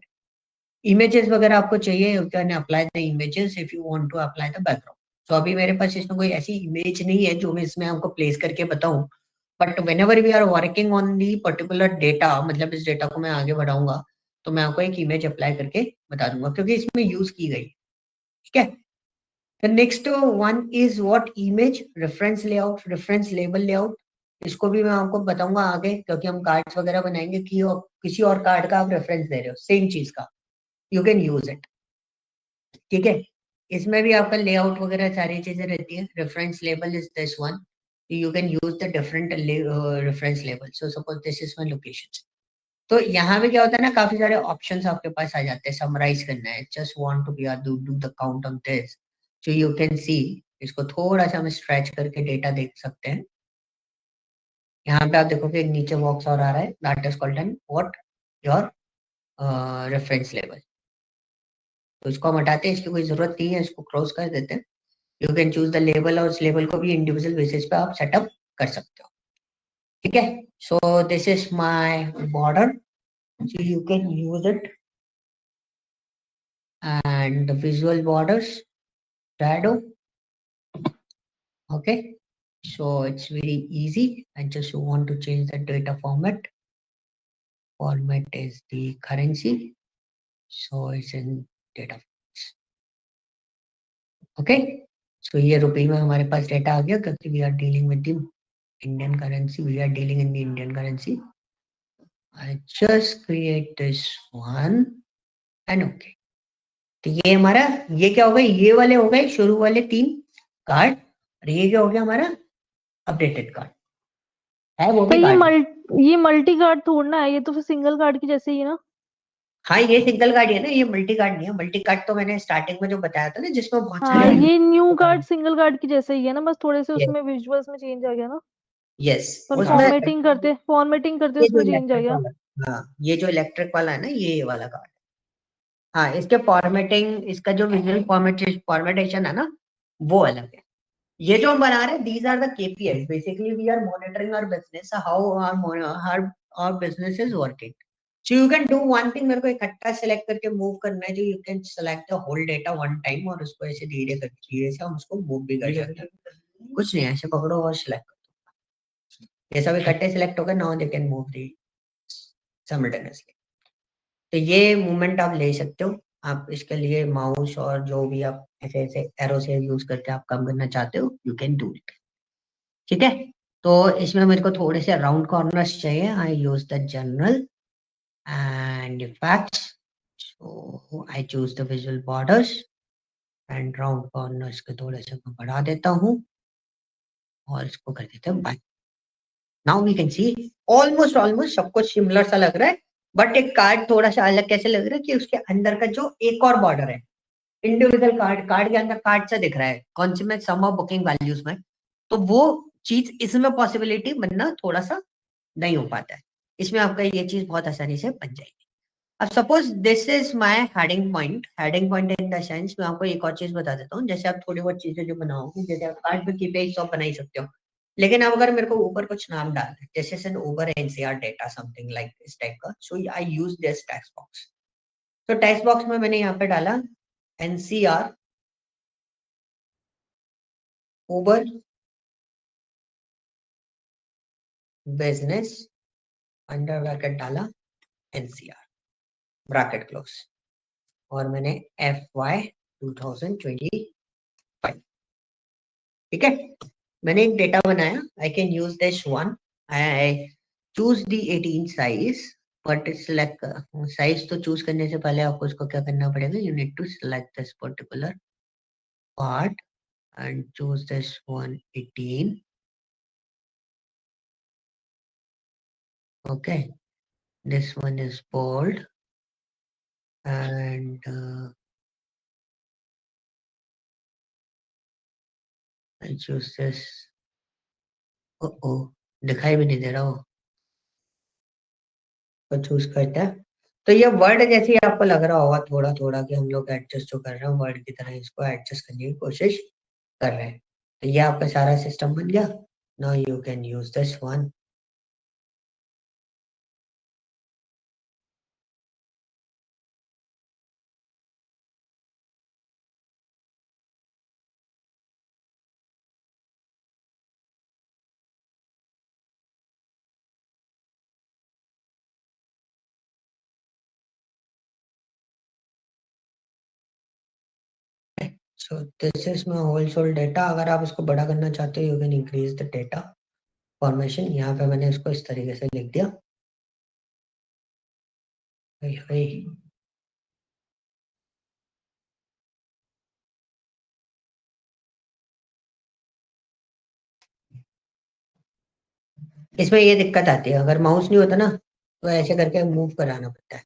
A: Images वगैरह आपको चाहिए, you can apply the images if you want to apply the background. So अभी मेरे पास इसमें कोई ऐसी इमेज नहीं है जो मैं इसमें आपको प्लेस करके बताऊं, but whenever we are working on the particular data, मतलब इस डेटा को मैं आगे बढ़ाऊंगा तो मैं आपको एक इमेज अप्लाई करके बता दूंगा क्योंकि इसमें यूज की गई, ठीक है। The next one is what, image reference layout, reference label layout। इसको भी मैं आपको बताऊंगा आगे क्योंकि हम कार्ड्स वगैरह बनाएंगे कि किसी और कार्ड का आप रेफरेंस दे रहे हो सेम चीज का, यू कैन यूज इट, ठीक है। इसमें भी आपका लेआउट वगैरह सारी चीजें रहती है। Reference label is this one, you can use the different reference label. So suppose this is my location, तो यहाँ पे क्या होता है ना, काफी सारे ऑप्शंस आपके पास आ जाते हैं। समराइज करना है, just want to be do the count on this, so you can see. इसको थोड़ा सा हम स्ट्रेच करके डेटा देख सकते हैं। यहाँ पे आप देखोगे एक नीचे बॉक्स और आ रहा है, that is called N what, your reference level. तो इसको हम हटाते हैं, इसकी कोई जरूरत नहीं है, इसको क्रॉस कर देते हैं। You can choose the label, और उस लेबल को भी इंडिविजुअल बेसिस पे आप सेटअप कर सकते हो, ठीक है। So this is my border, so you can use it, and the visual borders, shadow, okay. So it's very easy. I just want to change the data format. Format is the currency, so it's in data formats, okay. So ये रुपये में हमारे पास डेटा आ गया क्योंकि we are dealing with the Indian currency, we are dealing in the Indian currency. I just create this one and okay. तो ये हमारा, ये क्या हो गए, ये वाले हो गए शुरू वाले 3 कार्ड, और ये क्या हो गया हमारा अपडेटेड कार्ड है, वो भी
B: पर
A: कार्ड है।
B: ये मल्टी कार्ड थोड़ना है, ये तो फिर सिंगल कार्ड की जैसे ही है ना।
A: हाँ ये सिंगल कार्ड है ना, ये मल्टी कार्ड नहीं है। मल्टी कार्ड तो मैंने स्टार्टिंग में जो बताया था ना, जिसमें बहुत
B: हाँ
A: सारे
B: ये न्यू कार्ड सिंगल कार्ड की जैसे ही है ना, बस थोड़े से
A: yes,
B: उसमें विजुअल्स में चेंज आ गया ना,
A: यस
B: पर
A: उसमें
B: फॉर्मेटिंग करते
A: ये जो
B: उसमें चेंज आ
A: इलेक्ट्रिक
B: गया।
A: वाला, हाँ ये जो इलेक्ट्रिक वाला है ना, ये वाला कार्ड। हाँ इसके फॉर्मेटिंग, इसका जो विजुअल फॉर्मेटेशन है ना, वो अलग है। ये जो हम बना रहे हैं, these are the KPI, basically we are monitoring our business, how our business is working. So you can do one thing, मेरे को इकट्ठा सेलेक्ट करके मूव करना है, जो you can select the whole data one time, और उसको ऐसे धीरे करके धीरे से हम उसको मूव भी कर सकते हैं। कुछ नहीं, ऐसे पकड़ो और सिलेक्ट, ये सब इकट्ठे सिलेक्ट हो गए, now they can move the simultaneously. तो ये मूवमेंट आप ले सकते हो। आप इसके लिए माउस और जो भी आप ऐसे ऐसे एरो से यूज करके आप काम करना चाहते हो, यू कैन डू इट। ठीक है, तो इसमें मेरे को थोड़े से राउंड कॉर्नर्स चाहिए। I use the general and effects, so I choose the visual borders and round corners के थोड़े से मैं बढ़ा देता हूँ और इसको कर देते हैं by. Now we can see almost almost सब कुछ सिमिलर सा लग रहा है, बट एक कार्ड थोड़ा सा अलग कैसे लग रहा है कि उसके अंदर का जो एक और बॉर्डर है, इंडिविजुअल कार्ड, कार्ड के अंदर कार्ड से दिख रहा है कौन सी में सम ऑफ बुकिंग वैल्यूज में, तो वो चीज इसमें पॉसिबिलिटी बनना थोड़ा सा नहीं हो पाता है। इसमें आपका ये चीज बहुत आसानी से बन जाएगी। अब suppose this is my heading point in the sense, मैं आपको एक और चीज बता देता हूँ। जैसे आप थोड़ी बहुत चीजें जो बनाओगे, जैसे आप कार्ड पे की पेज तो आप बना ही सकते हो, लेकिन अब अगर मेरे को ऊपर कुछ नाम डालना है, जैसे Uber NCR data something like इस टाइप का, सो I use this text box. तो टेक्स्ट बॉक्स में मैंने यहाँ पे डाला एनसीआर उबर बिजनेस, अंडर ब्रैकेट डाला एनसीआर, ब्रैकेट क्लोज, और मैंने FY 2025। ठीक है, मैंने एक डेटा बनाया। I can use this one, I choose the 18 size, but select size तो चूज करने से पहले आपको इसको क्या करना पड़ेगा, you need to select this particular part and choose this one 18। okay, this one is bold and I choose this। दिखाई भी नहीं दे रहा वो, तो चूज करता है। तो ये वर्ड जैसे ही आपको लग रहा होगा थोड़ा थोड़ा कि हम लोग एडजस्ट जो कर रहे हैं वर्ड की तरह, इसको एडजस्ट करने की कोशिश कर रहे हैं। तो ये आपका सारा सिस्टम बन गया। Now you can use this one. So this is my whole sole data. अगर आप इसको बड़ा करना चाहते हो, you can increase the data formation. यहाँ पे मैंने इसको इस तरीके से लिख दिया। इसमें ये दिक्कत आती है, अगर माउस नहीं होता ना तो ऐसे करके मूव कराना पड़ता है।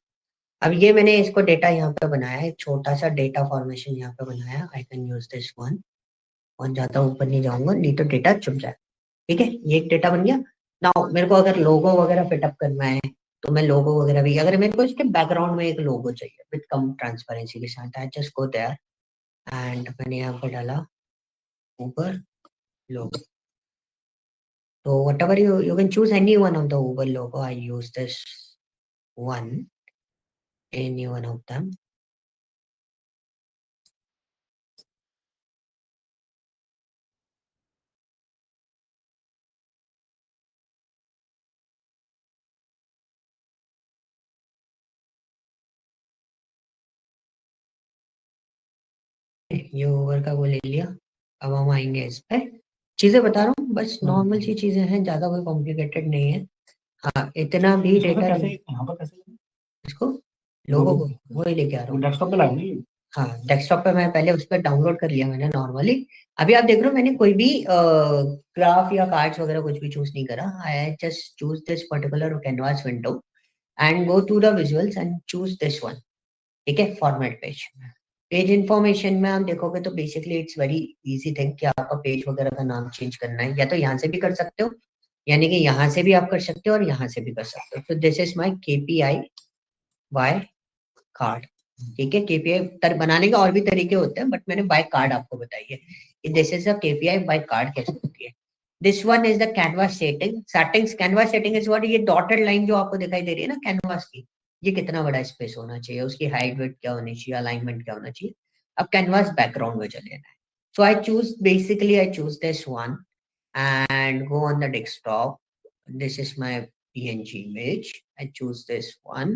A: अब ये मैंने इसको डेटा यहाँ पे बनाया है, एक छोटा सा डेटा फॉर्मेशन यहाँ पे बनाया। I can use this one, और ज्यादा ऊपर नहीं जाऊंगा नहीं तो डेटा चुप जाए। ठीक है, ये एक डेटा बन गया। नाउ मेरे को अगर लोगो वगैरह फिटअप करना है, तो मैं लोगो वगैरह भी, अगर मेरे को इसके बैकग्राउंड में एक लोगो चाहिए विद कम ट्रांसपेरेंसी के साथ, I just go there and मैंने यहाँ पे डाला ऊपर लोगो। So whatever you can choose any one of the Uber logo. I use this one, any one of them. ये Uber का वो ले लिया। अब हम आएंगे इस पे, चीजें बता रहा हूँ बस नॉर्मल सी चीजें हैं, ज्यादा कोई कॉम्प्लिकेटेड नहीं है। हाँ इतना भी डेटा
C: यहाँ पर कैसे
A: इसको लोगो को वही लेके आ रहा हूँ।
C: डेस्कटॉप पे लाऊंगी।
A: हाँ डेस्कटॉप पे मैं पहले उस पर डाउनलोड कर लिया मैंने नॉर्मली। अभी आप देख रहे हो मैंने कोई भी ग्राफ या कार्ड्स वगैरह कुछ भी चूज नहीं करा। I just choose this particular canvas window and go to the visuals and choose this one. ठीक है, फॉर्मेट पेज. पेज इंफॉर्मेशन में आप देखोगे तो basically it's very easy thing कि आपका पेज वगैरह का नाम चेंज करना है, या तो यहाँ से भी कर सकते हो, यानी कि यहाँ से भी आप कर सकते हो और यहाँ से भी कर सकते हो. तो this is my KPI by card. ठीक है, KPI बनाने के और भी तरीके होते हैं, बट मैंने बाय कार्ड आपको बताई है. This is a KPI by card कैसे होती है. This one is the canvas settings. Canvas setting is what, ये डॉटेड लाइन जो आपको दिखाई दे रही है ना कैनवास की, ये कितना बड़ा स्पेस होना चाहिए, उसकी हाइट विड्थ क्या होनी चाहिए, अलाइनमेंट क्या होना चाहिए. अब कैनवास बैकग्राउंड में चले जाना है. So I choose this one and go on the desktop. This is my PNG image. I choose this one.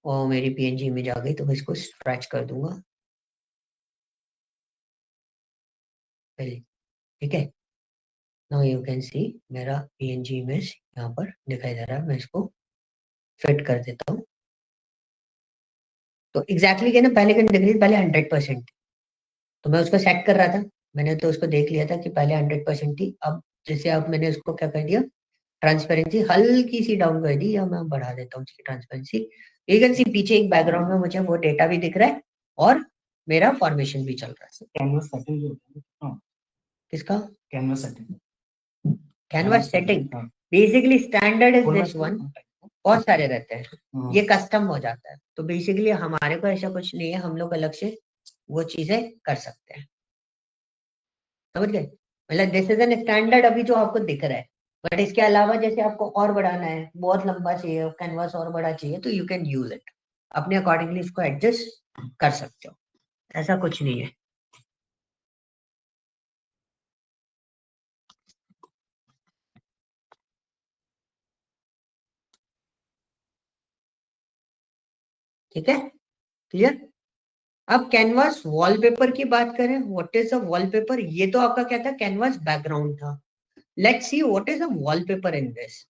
A: और मेरी PNG इमेज आ गई तो मैं इसको स्ट्रेच कर दूंगा. ठीक है, नाउ यू कैन सी मेरा PNG इमेज यहाँ पर दिखाई दे रहा है. मैं इसको फिट कर देता हूँ. तो एग्जैक्टली क्या ना, पहले क्या दिख रही थी, पहले 100% तो मैं उसको सेट कर रहा था. मैंने तो उसको देख लिया था कि पहले 100% थी. अब जैसे अब मैंने उसको क्या कर दिया, ट्रांसपेरेंसी हल्की सी डाउन कर दी, या मैं बढ़ा देता हूँ उसकी ट्रांसपेरेंसी. यू कैन सी पीछे एक बैकग्राउंड में मुझे वो डेटा भी दिख रहा है और मेरा फॉर्मेशन भी चल रहा है.
C: कैनवस सेटिंग जो होता है, हाँ,
A: किसका
C: canvas setting.
A: Canvas setting basically standard is this one. बहुत सारे रहते हैं,
C: हाँ.
A: ये कस्टम हो जाता है. तो बेसिकली हमारे को ऐसा कुछ नहीं है, हम लोग अलग से वो चीजें कर सकते हैं. समझ गए, मतलब दिस इज एन स्टैंडर्ड अभी जो आपको दिख रहा है. बट इसके अलावा जैसे आपको और बढ़ाना है, बहुत लंबा चाहिए, कैनवास और बड़ा चाहिए, तो यू कैन यूज इट. अपने अकॉर्डिंगली इसको एडजस्ट कर सकते हो, ऐसा कुछ नहीं है. ठीक है, क्लियर. अब कैनवास वॉलपेपर की बात करें, व्हाट इज अ वॉलपेपर. ये तो आपका क्या था, कैनवास बैकग्राउंड था. Let's see what is a wallpaper in this.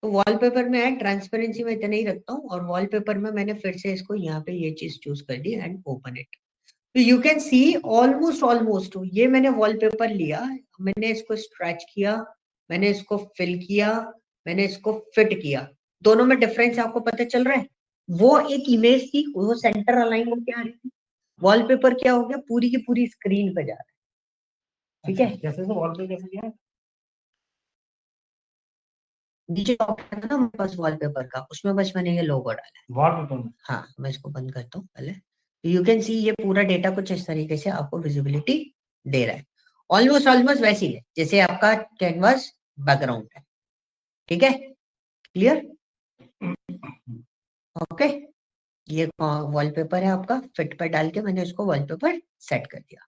A: तो वॉलपेपर में है, ट्रांसपेरेंसी में इतना ही रखता हूँ, और वॉलपेपर में मैंने फिर से इसको यहाँ पे ये चीज चूज कर दी एंड ओपन इट. तो यू कैन सी ऑलमोस्ट ये मैंने वॉलपेपर लिया, मैंने इसको स्ट्रेच किया, मैंने इसको फिल किया, मैंने इसको फिट किया. दोनों में डिफरेंस आपको पता चल रहा है. वो एक इमेज थी, वो सेंटर अलाइन होकर आ रही थी. वॉलपेपर क्या हो गया, पूरी की पूरी स्क्रीन पे जा रहा है. ठीक है,
C: जैसे तो वॉल पे कैसे किया है?
A: नीचे ऑप्शन था ना मेरे पास वॉलपेपर का, उसमें बस मैंने ये लोगो डाला है.
C: वॉलपेपर में.
A: हाँ, मैं इसको बंद करता हूँ पहले. यू कैन सी ये पूरा डेटा कुछ इस तरीके से आपको विजिबिलिटी दे रहा है. ऑलमोस्ट वैसी है जैसे आपका कैनवास बैकग्राउंड है. ठीक है, क्लियर. ओके, ये वॉलपेपर है आपका, फिट पर डाल के मैंने इसको वॉलपेपर सेट कर दिया.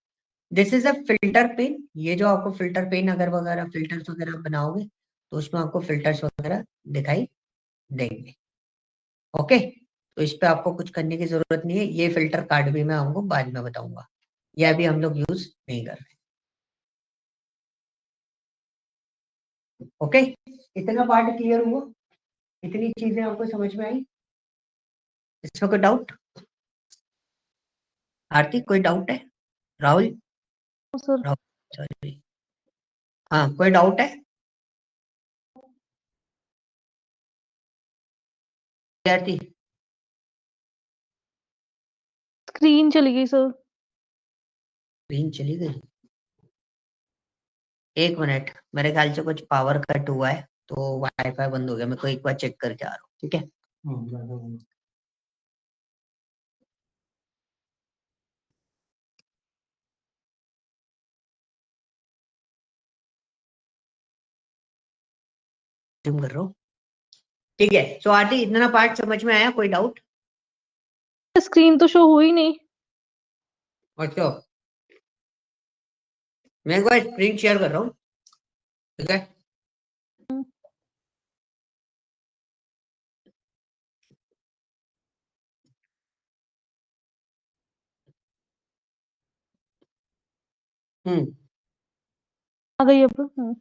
A: This is a filter pane. ये जो आपको फिल्टर पेन अगर वगैरह फिल्टर्स वगैरह बनाओगे तो उसमें आपको फिल्टर्स वगैरह दिखाई देंगे. ओके, तो इस पे आपको कुछ करने की जरूरत नहीं है. ये फिल्टर कार्ड भी मैं आपको बाद में बताऊंगा, यह भी हम लोग यूज नहीं कर रहे. ओके, इतना पार्ट क्लियर हुआ, इतनी चीजें आपको समझ में आई. इसमें कोई डाउट, आरती कोई डाउट है, राहुल,
B: सर
A: सॉरी, हाँ कोई डाउट है आरती.
B: स्क्रीन चली गई सर.
A: स्क्रीन चली गई, एक मिनट, मेरे ख्याल से कुछ पावर कट हुआ है तो वाईफाई बंद हो गया. मैं को एक बार चेक करके आ रहा हूँ. ठीक है, जूम कर रहा हूँ. ठीक है, सो आरती इतना पार्ट समझ में आया, कोई डाउट.
B: स्क्रीन तो शो हुई नहीं.
A: अच्छा, मैं एक बार स्क्रीन शेयर कर रहा हूँ. ठीक है,
B: आ गई अब.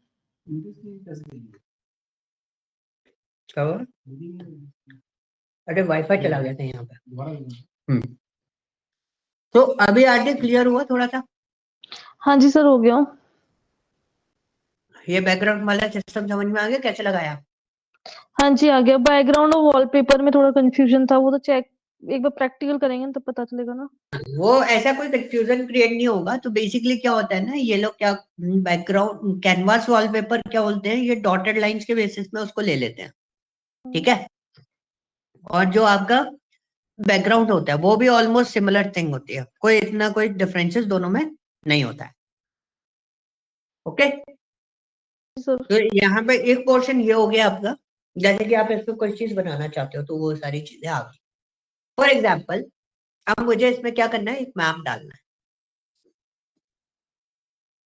A: क्या हुआ? अरे वाईफाई चला गया था यहाँ पे. तो अभी आरती क्लियर हुआ थोड़ा सा.
B: हाँ जी सर, हो गया.
A: ये बैकग्राउंड वाला सिस्टम समझ में आ गया कैसे लगाया.
B: हाँ जी आ गया। बैकग्राउंड और वॉलपेपर में थोड़ा कंफ्यूजन था, वो तो चेक एक बार प्रैक्टिकल करेंगे तो पता चलेगा ना।
A: वो ऐसा कोई कंफ्यूजन क्रिएट नहीं होगा। तो बेसिकली क्या होता है ना, ये लोग क्या बैकग्राउंड कैनवास वॉलपेपर क्या बोलते हैं, ये डॉटेड लाइंस के बेसिस में उसको ले लेते हैं, ठीक है। और जो आपका बैकग्राउंड होता है वो भी ऑलमोस्ट सिमिलर थिंग होती है, कोई इतना कोई डिफरेंसेस दोनों में नहीं होता है। ओके,
B: सर
A: तो यहाँ पे एक पोर्शन ये हो गया आपका, जैसे कि आप इसमें कोई चीज बनाना चाहते हो तो वो सारी चीजें आ गई। फॉर एग्जाम्पल, अब मुझे इसमें क्या करना है, एक मैप डालना है।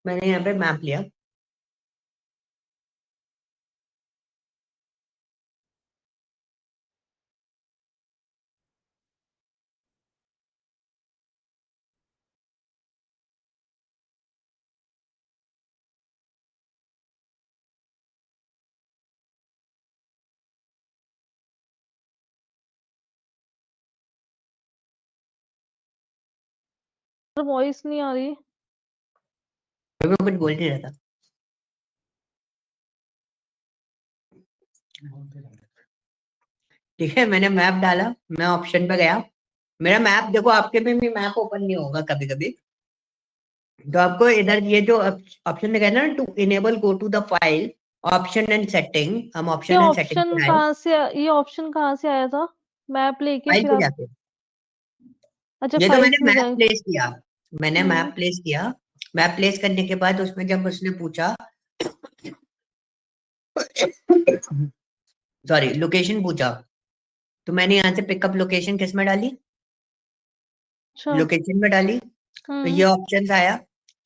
A: मैंने यहाँ पे मैप लिया,
B: वॉइस नहीं आ रही।
A: तो मैं कुछ बोल नहीं रहा था। ठीक है, मैंने मैप डाला, मैं ऑप्शन पे गया, मेरा मैप देखो, आपके में भी मैप ओपन नहीं होगा कभी कभी। तो आपको इधर ये जो ऑप्शन दिखा है ना, to enable go to the file option and setting, हम
B: ये
A: ऑप्शन एंड सेटिंग
B: ऑप्शन
A: पे आए,
B: कहाँ से ये ऑप्शन कहाँ से आया था? मैप लेके
A: फाइल
B: फिर
A: पे
B: आप?
A: जाके।
B: अच्छा
A: ये तो मैंने
B: फाइल्स में
A: मैप
B: गए।
A: प्लेस किया, मैंने मैप
B: हम्म।
A: प्लेस किया। मैप प्लेस करने के बाद उसमें जब उसने पूछा सॉरी लोकेशन पूछा, तो मैंने यहाँ से पिकअप लोकेशन किस में डाली,
B: अच्छा।
A: लोकेशन में डाली। तो ये ऑप्शन आया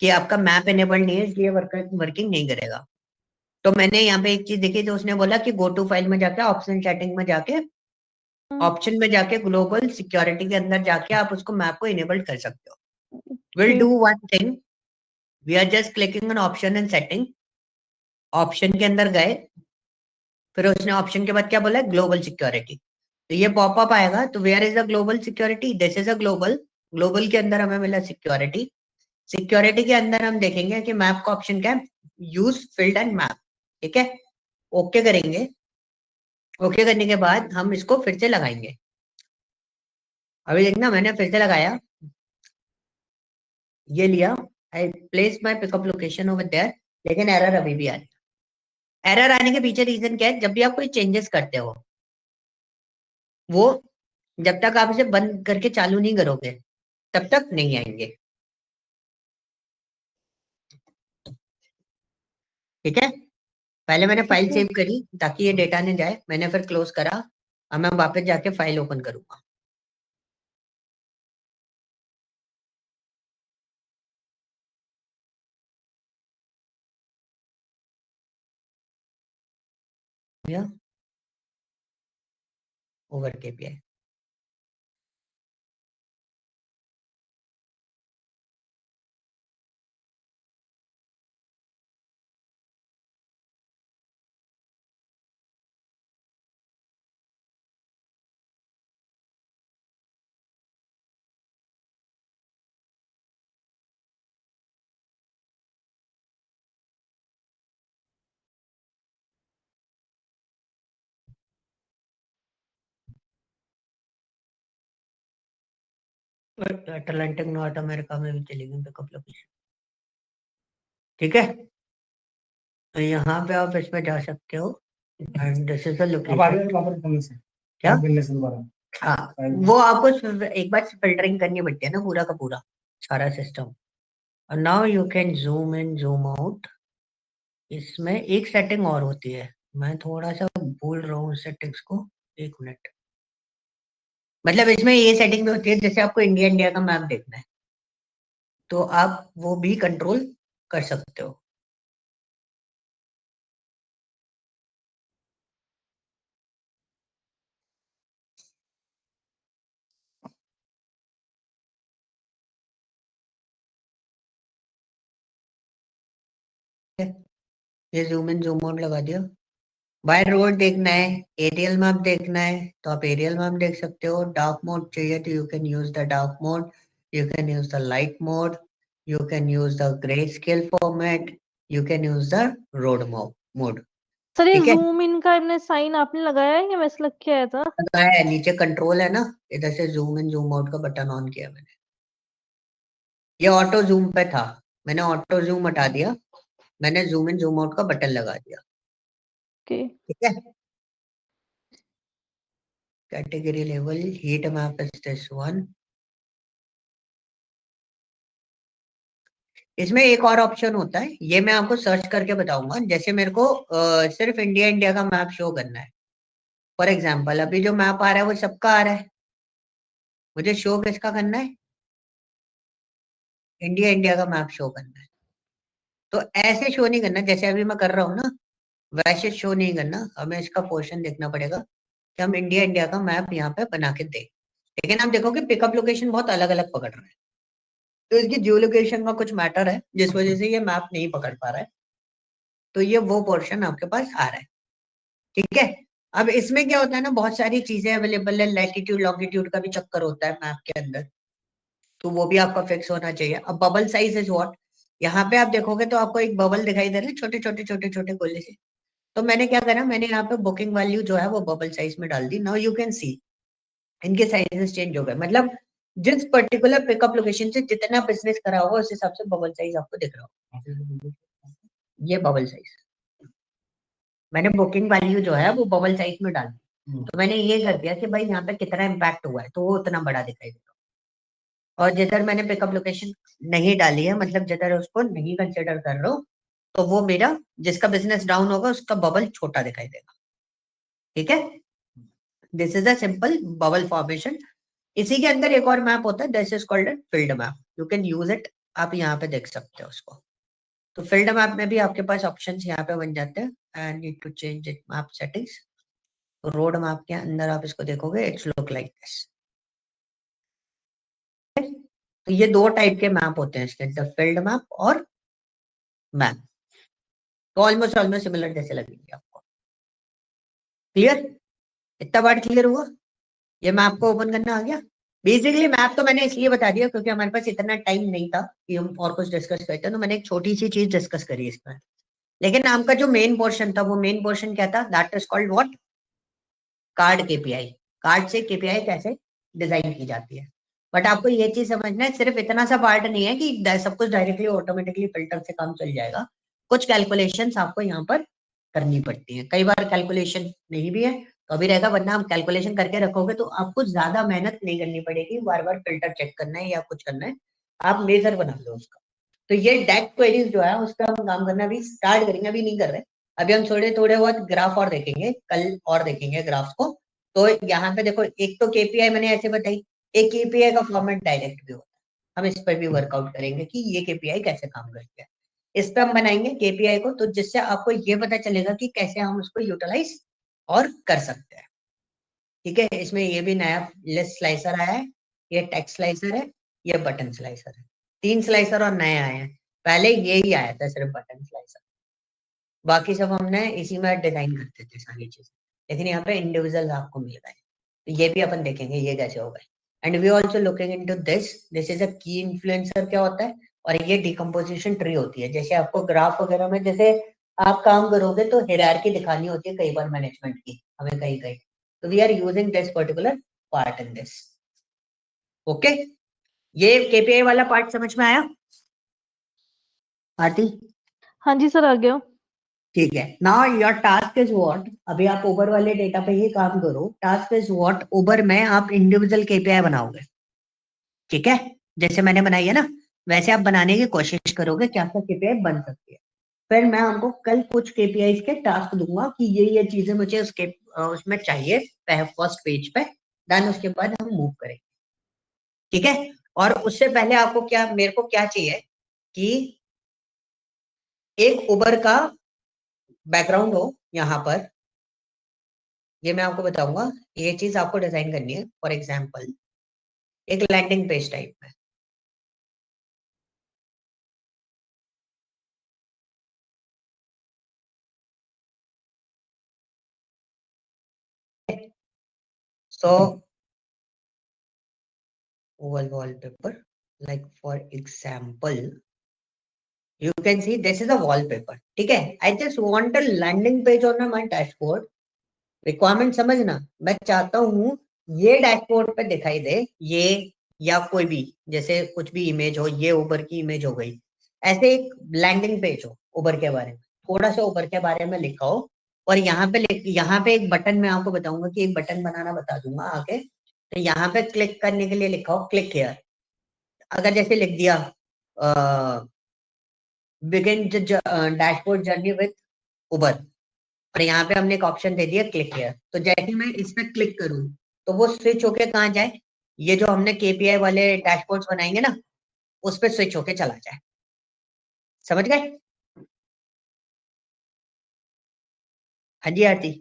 A: कि आपका मैप एनेबल्ड नहीं है, इसलिए वर्किंग नहीं करेगा। तो मैंने यहाँ पे एक चीज देखी, तो उसने बोला कि गो टू फाइल में जाके ऑप्शन सेटिंग में जाके ऑप्शन में जाके ग्लोबल सिक्योरिटी के अंदर जाके आप उसको मैप को इनेबल कर सकते हो। Will do one thing, we are just clicking on option and setting. Option के अंदर गए, फिर उसने ऑप्शन के बाद क्या बोला, ग्लोबल सिक्योरिटी। तो ये पॉपअप आएगा, तो where is the global security, this is a global. Global के अंदर हमें मिला सिक्योरिटी। सिक्योरिटी के अंदर हम देखेंगे कि मैप का ऑप्शन क्या है, यूज फील्ड एंड मैप, ठीक है। ओके करेंगे, ओके करने के बाद हम इसको फिर से लगाएंगे। अभी देखना, मैंने फिर से लगाया, ये लिया, I place my pickup location over there, लेकिन एरर अभी भी आ रही है। एरर आने के पीछे रीजन क्या है, जब भी आप कोई चेंजेस करते हो, वो जब तक आप इसे बंद करके चालू नहीं करोगे तब तक नहीं आएंगे, ठीक है। पहले मैंने फाइल सेव करी ताकि ये डेटा नहीं जाए, मैंने फिर क्लोज करा। अब मैं वापस जाके फाइल ओपन करूंगा। Over KPI, Atlantic north America में भी चली गई पिकअप लोकेशन, ठीक है। तो यहाँ पे आप इसमें जा सकते हो, and this is the location. क्या, हाँ, वो आपको एक बार फिल्टरिंग करनी पड़ती है ना पूरा का पूरा सारा सिस्टम। और now you can zoom in zoom out. इसमें एक सेटिंग और होती है, मैं थोड़ा सा भूल रहा हूँ सेटिंग्स को, एक मिनट। मतलब इसमें ये सेटिंग भी होती है, जैसे आपको इंडिया इंडिया का मैप देखना है तो आप वो भी कंट्रोल कर सकते हो। ये जूम इन जूम आउट लगा दिया। बाय रोड देखना है, एरियल मैप देखना है तो आप एरियल मैप देख सकते हो। डार्क मोड चाहिए तो you can use the dark mode, you can use the light mode, you can use the grey scale format, you can use the road mode.
B: Sir ये
A: ठीक है,
B: जूम इन का आपने साइन आपने लगाया है या वैसे लग के आया था?
A: लगाया है, नीचे कंट्रोल है ना, इधर से जूम इन जूम आउट का बटन ऑन किया मैंने। ये ऑटो जूम पे था, मैंने ऑटो जूम हटा दिया, मैंने जूम इन जूम आउट का बटन लगा दिया।
B: ओके
A: ठीक है, category level heat map is this one. इसमें एक और ऑप्शन होता है, ये मैं आपको सर्च करके बताऊंगा। जैसे मेरे को सिर्फ इंडिया इंडिया का मैप शो करना है, फॉर एग्जाम्पल अभी जो मैप आ रहा है वो सबका आ रहा है, मुझे शो किसका करना है, इंडिया इंडिया का मैप शो करना है। तो ऐसे शो नहीं करना जैसे अभी मैं कर रहा हूँ ना, वैसे शो नहीं करना, हमें इसका पोर्शन देखना पड़ेगा कि हम इंडिया इंडिया का मैप यहाँ पे बना के दें। लेकिन आप देखोगे पिकअप लोकेशन बहुत अलग अलग पकड़ रहा है, तो इसकी जियो लोकेशन का कुछ मैटर है जिस वजह से ये मैप नहीं पकड़ पा रहा है। तो ये वो पोर्शन आपके पास आ रहा है। ठीक है, अब इसमें क्या होता है ना, बहुत सारी चीजें अवेलेबल है, लैटिट्यूड लॉन्गिट्यूड का भी चक्कर होता है मैप के अंदर, तो वो भी आपका फिक्स होना चाहिए। अब बबल साइज इज व्हाट, यहाँ पे आप देखोगे तो आपको एक बबल दिखाई दे रहा है, छोटे छोटे छोटे छोटे गोले से। तो मैंने क्या करा, मैंने यहाँ पे बुकिंग वैल्यू जो है वो बबल साइज में डाल दी। नाउ यू कैन सी इनके साइजेस चेंज हो गए, मतलब जिस पर्टिकुलर पिकअप लोकेशन से जितना बिजनेस करा होगा उस हिसाब से बबल साइज आपको दिख रहा होगा। ये बबल साइज मैंने बुकिंग वैल्यू जो है वो बबल साइज में डाल दी। तो मैंने ये कर दिया कि भाई यहाँ पे कितना इम्पैक्ट हुआ है, तो वो उतना बड़ा दिखाई देगा। और जिधर मैंने पिकअप लोकेशन नहीं डाली है, मतलब जिधर उसको नहीं कंसिडर कर रहा हूँ, तो वो मेरा जिसका बिजनेस डाउन होगा उसका बबल छोटा दिखाई देगा। ठीक है, this is a simple bubble formation. इसी के अंदर एक और मैप होता है, this is called field map, you can use it. आप यहाँ पे देख सकते हो उसको। तो फील्ड मैप में भी आपके पास ऑप्शंस यहाँ पे बन जाते हैं। I need to change it map settings. Road map के अंदर आप इसको देखोगे, इट्स लुक लाइक दिस। तो ये दो टाइप के मैप होते हैं इसके अंदर, फील्ड मैप और मैप। तो ऑलमोस्ट ऑलमोस्ट सिमिलर जैसे लगेंगे आपको। क्लियर, इतना बार क्लियर हुआ? ये मैप को ओपन करना आ गया। बेसिकली मैप तो मैंने इसलिए बता दिया क्योंकि हमारे पास इतना टाइम नहीं था कि हम और कुछ डिस्कस करते, तो मैंने एक छोटी सी चीज डिस्कस करी इसमें। लेकिन आपका जो मेन पोर्शन था, वो मेन पोर्शन क्या था, that is called what, card KPI. Card से केपीआई कैसे डिजाइन की जाती है। बट आपको ये चीज समझना है, सिर्फ इतना सा पार्ट नहीं है कि सब कुछ डायरेक्टली ऑटोमेटिकली फिल्टर से काम चल जाएगा। कुछ कैलकुलेशंस आपको यहाँ पर करनी पड़ती है, कई बार कैलकुलेशन नहीं भी है तो भी रहेगा, वरना आप कैलकुलेशन करके रखोगे तो आपको ज्यादा मेहनत नहीं करनी पड़ेगी, बार बार फिल्टर चेक करना है या कुछ करना है, आप मेजर बना लो उसका। तो ये डेक क्वेरीज जो है उस पर हम काम करना भी स्टार्ट करेंगे, अभी नहीं कर रहे। अभी हम थोड़े थोड़े बहुत ग्राफ और देखेंगे, कल और देखेंगे ग्राफ को। तो यहाँ पे देखो, एक तो केपीआई मैंने ऐसे बताई, एक केपीआई का फॉर्मेट डायरेक्ट भी होता है, हम इस पर भी वर्कआउट करेंगे कि ये केपीआई कैसे काम करती है। इस पर हम बनाएंगे केपीआई को, तो जिससे आपको ये पता चलेगा कि कैसे हम उसको यूटिलाइज और कर सकते हैं। ठीक है, इसमें ये भी नया लिस्ट स्लाइसर आया है, ये टेक्स्ट स्लाइसर है, ये बटन स्लाइसर है। 3 स्लाइसर और नए आए हैं, पहले ये ही आया था सिर्फ बटन स्लाइसर, बाकी सब हमने इसी में डिजाइन करते थे सारी चीजें। लेकिन यहाँ पे इंडिविजुअल आपको मिल गए, तो ये भी अपन देखेंगे ये कैसे होगा। And we also looking into this, this is a key influencer क्या होता है, और ये डिकम्पोजिशन ट्री होती है। जैसे आपको ग्राफ वगैरह में जैसे आप काम करोगे तो हायरार्की दिखानी होती है कई बार मैनेजमेंट की, हमें कहीं कहीं, तो we are using this particular part in this. Okay, ये केपीआई वाला पार्ट समझ में आया आरती?
B: हाँ जी सर, आ गया।
A: ठीक है, now your task is what, अभी आप उबर वाले डेटा पे ही काम करो। टास्क इज व्हाट, उबर में आप इंडिविजुअल केपीआई बनाओगे। ठीक है, जैसे मैंने बनाई है ना, वैसे आप बनाने की कोशिश करोगे, क्या क्या केपीआई बन सकती है। फिर मैं आपको कल कुछ केपीआई के टास्क दूंगा कि ये चीजें मुझे उसके उसमें चाहिए फर्स्ट पेज पे, देन उसके बाद हम मूव करेंगे। ठीक है, और उससे पहले आपको क्या, मेरे को क्या चाहिए कि एक उबर का बैकग्राउंड हो यहाँ पर, ये मैं आपको बताऊंगा। ये चीज आपको डिजाइन करनी है, फॉर एग्जाम्पल एक लैंडिंग पेज टाइप में। सो wallpaper, like for example You can see this is a wallpaper. ठीक है? I just want a landing page on my dashboard. Requirement समझना, मैं चाहता हूँ ये डैशबोर्ड पे दिखाई दे, ये या कोई भी, जैसे कुछ भी इमेज हो, ये उबर की इमेज हो गई, ऐसे एक लैंडिंग पेज हो उबर के बारे में, थोड़ा सा उबर के बारे में लिखा हो, और यहाँ पे एक बटन मैं आपको बताऊंगा कि एक बटन बनाना बता दूंगा आगे, तो यहाँ पे क्लिक करने के लिए लिखा हो क्लिक हियर। अगर जैसे लिख दिया बिगिन डैशबोर्ड जर्नी विद उबर, और यहाँ पे हमने एक ऑप्शन दे दिया क्लिक हियर, तो जैसे मैं इस पे क्लिक करूं तो वो स्विच होके कहाँ जाए, ये जो हमने केपीआई वाले डैशबोर्ड्स बनाएंगे ना, उस पे स्विच होके चला जाए। समझ गए? हाँ जी आरती,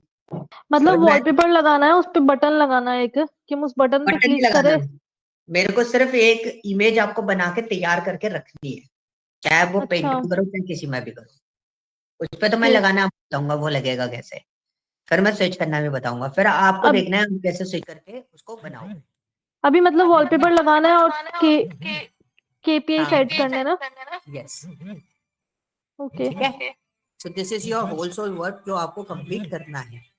B: मतलब
A: समझ में आया?
B: वॉलपेपर लगाना है, उस पे बटन लगाना है एक, कि हम उस बटन पे
A: बटन नहीं
B: क्लिक
A: लगाना,
B: करें।
A: मेरे को सिर्फ एक इमेज आपको बना के तैयार करके रखनी है, चाहे वो
B: अच्छा
A: पेंटिंग करो चाहे किसी में भी करो, उस पे तो मैं
B: ओके।
A: लगाना बताऊंगा वो लगेगा कैसे, फिर मैं स्विच करना भी बताऊंगा, फिर आपको
B: अब
A: देखना है हम कैसे स्विच करके उसको बनाओगे।
B: अभी मतलब वॉलपेपर लगाना है और के केपीआई
A: हाँ
B: सेट करने हैं ना।
A: यस,
B: ओके
A: ठीक है। So this is your whole sole work जो आपको कंप्लीट करना है।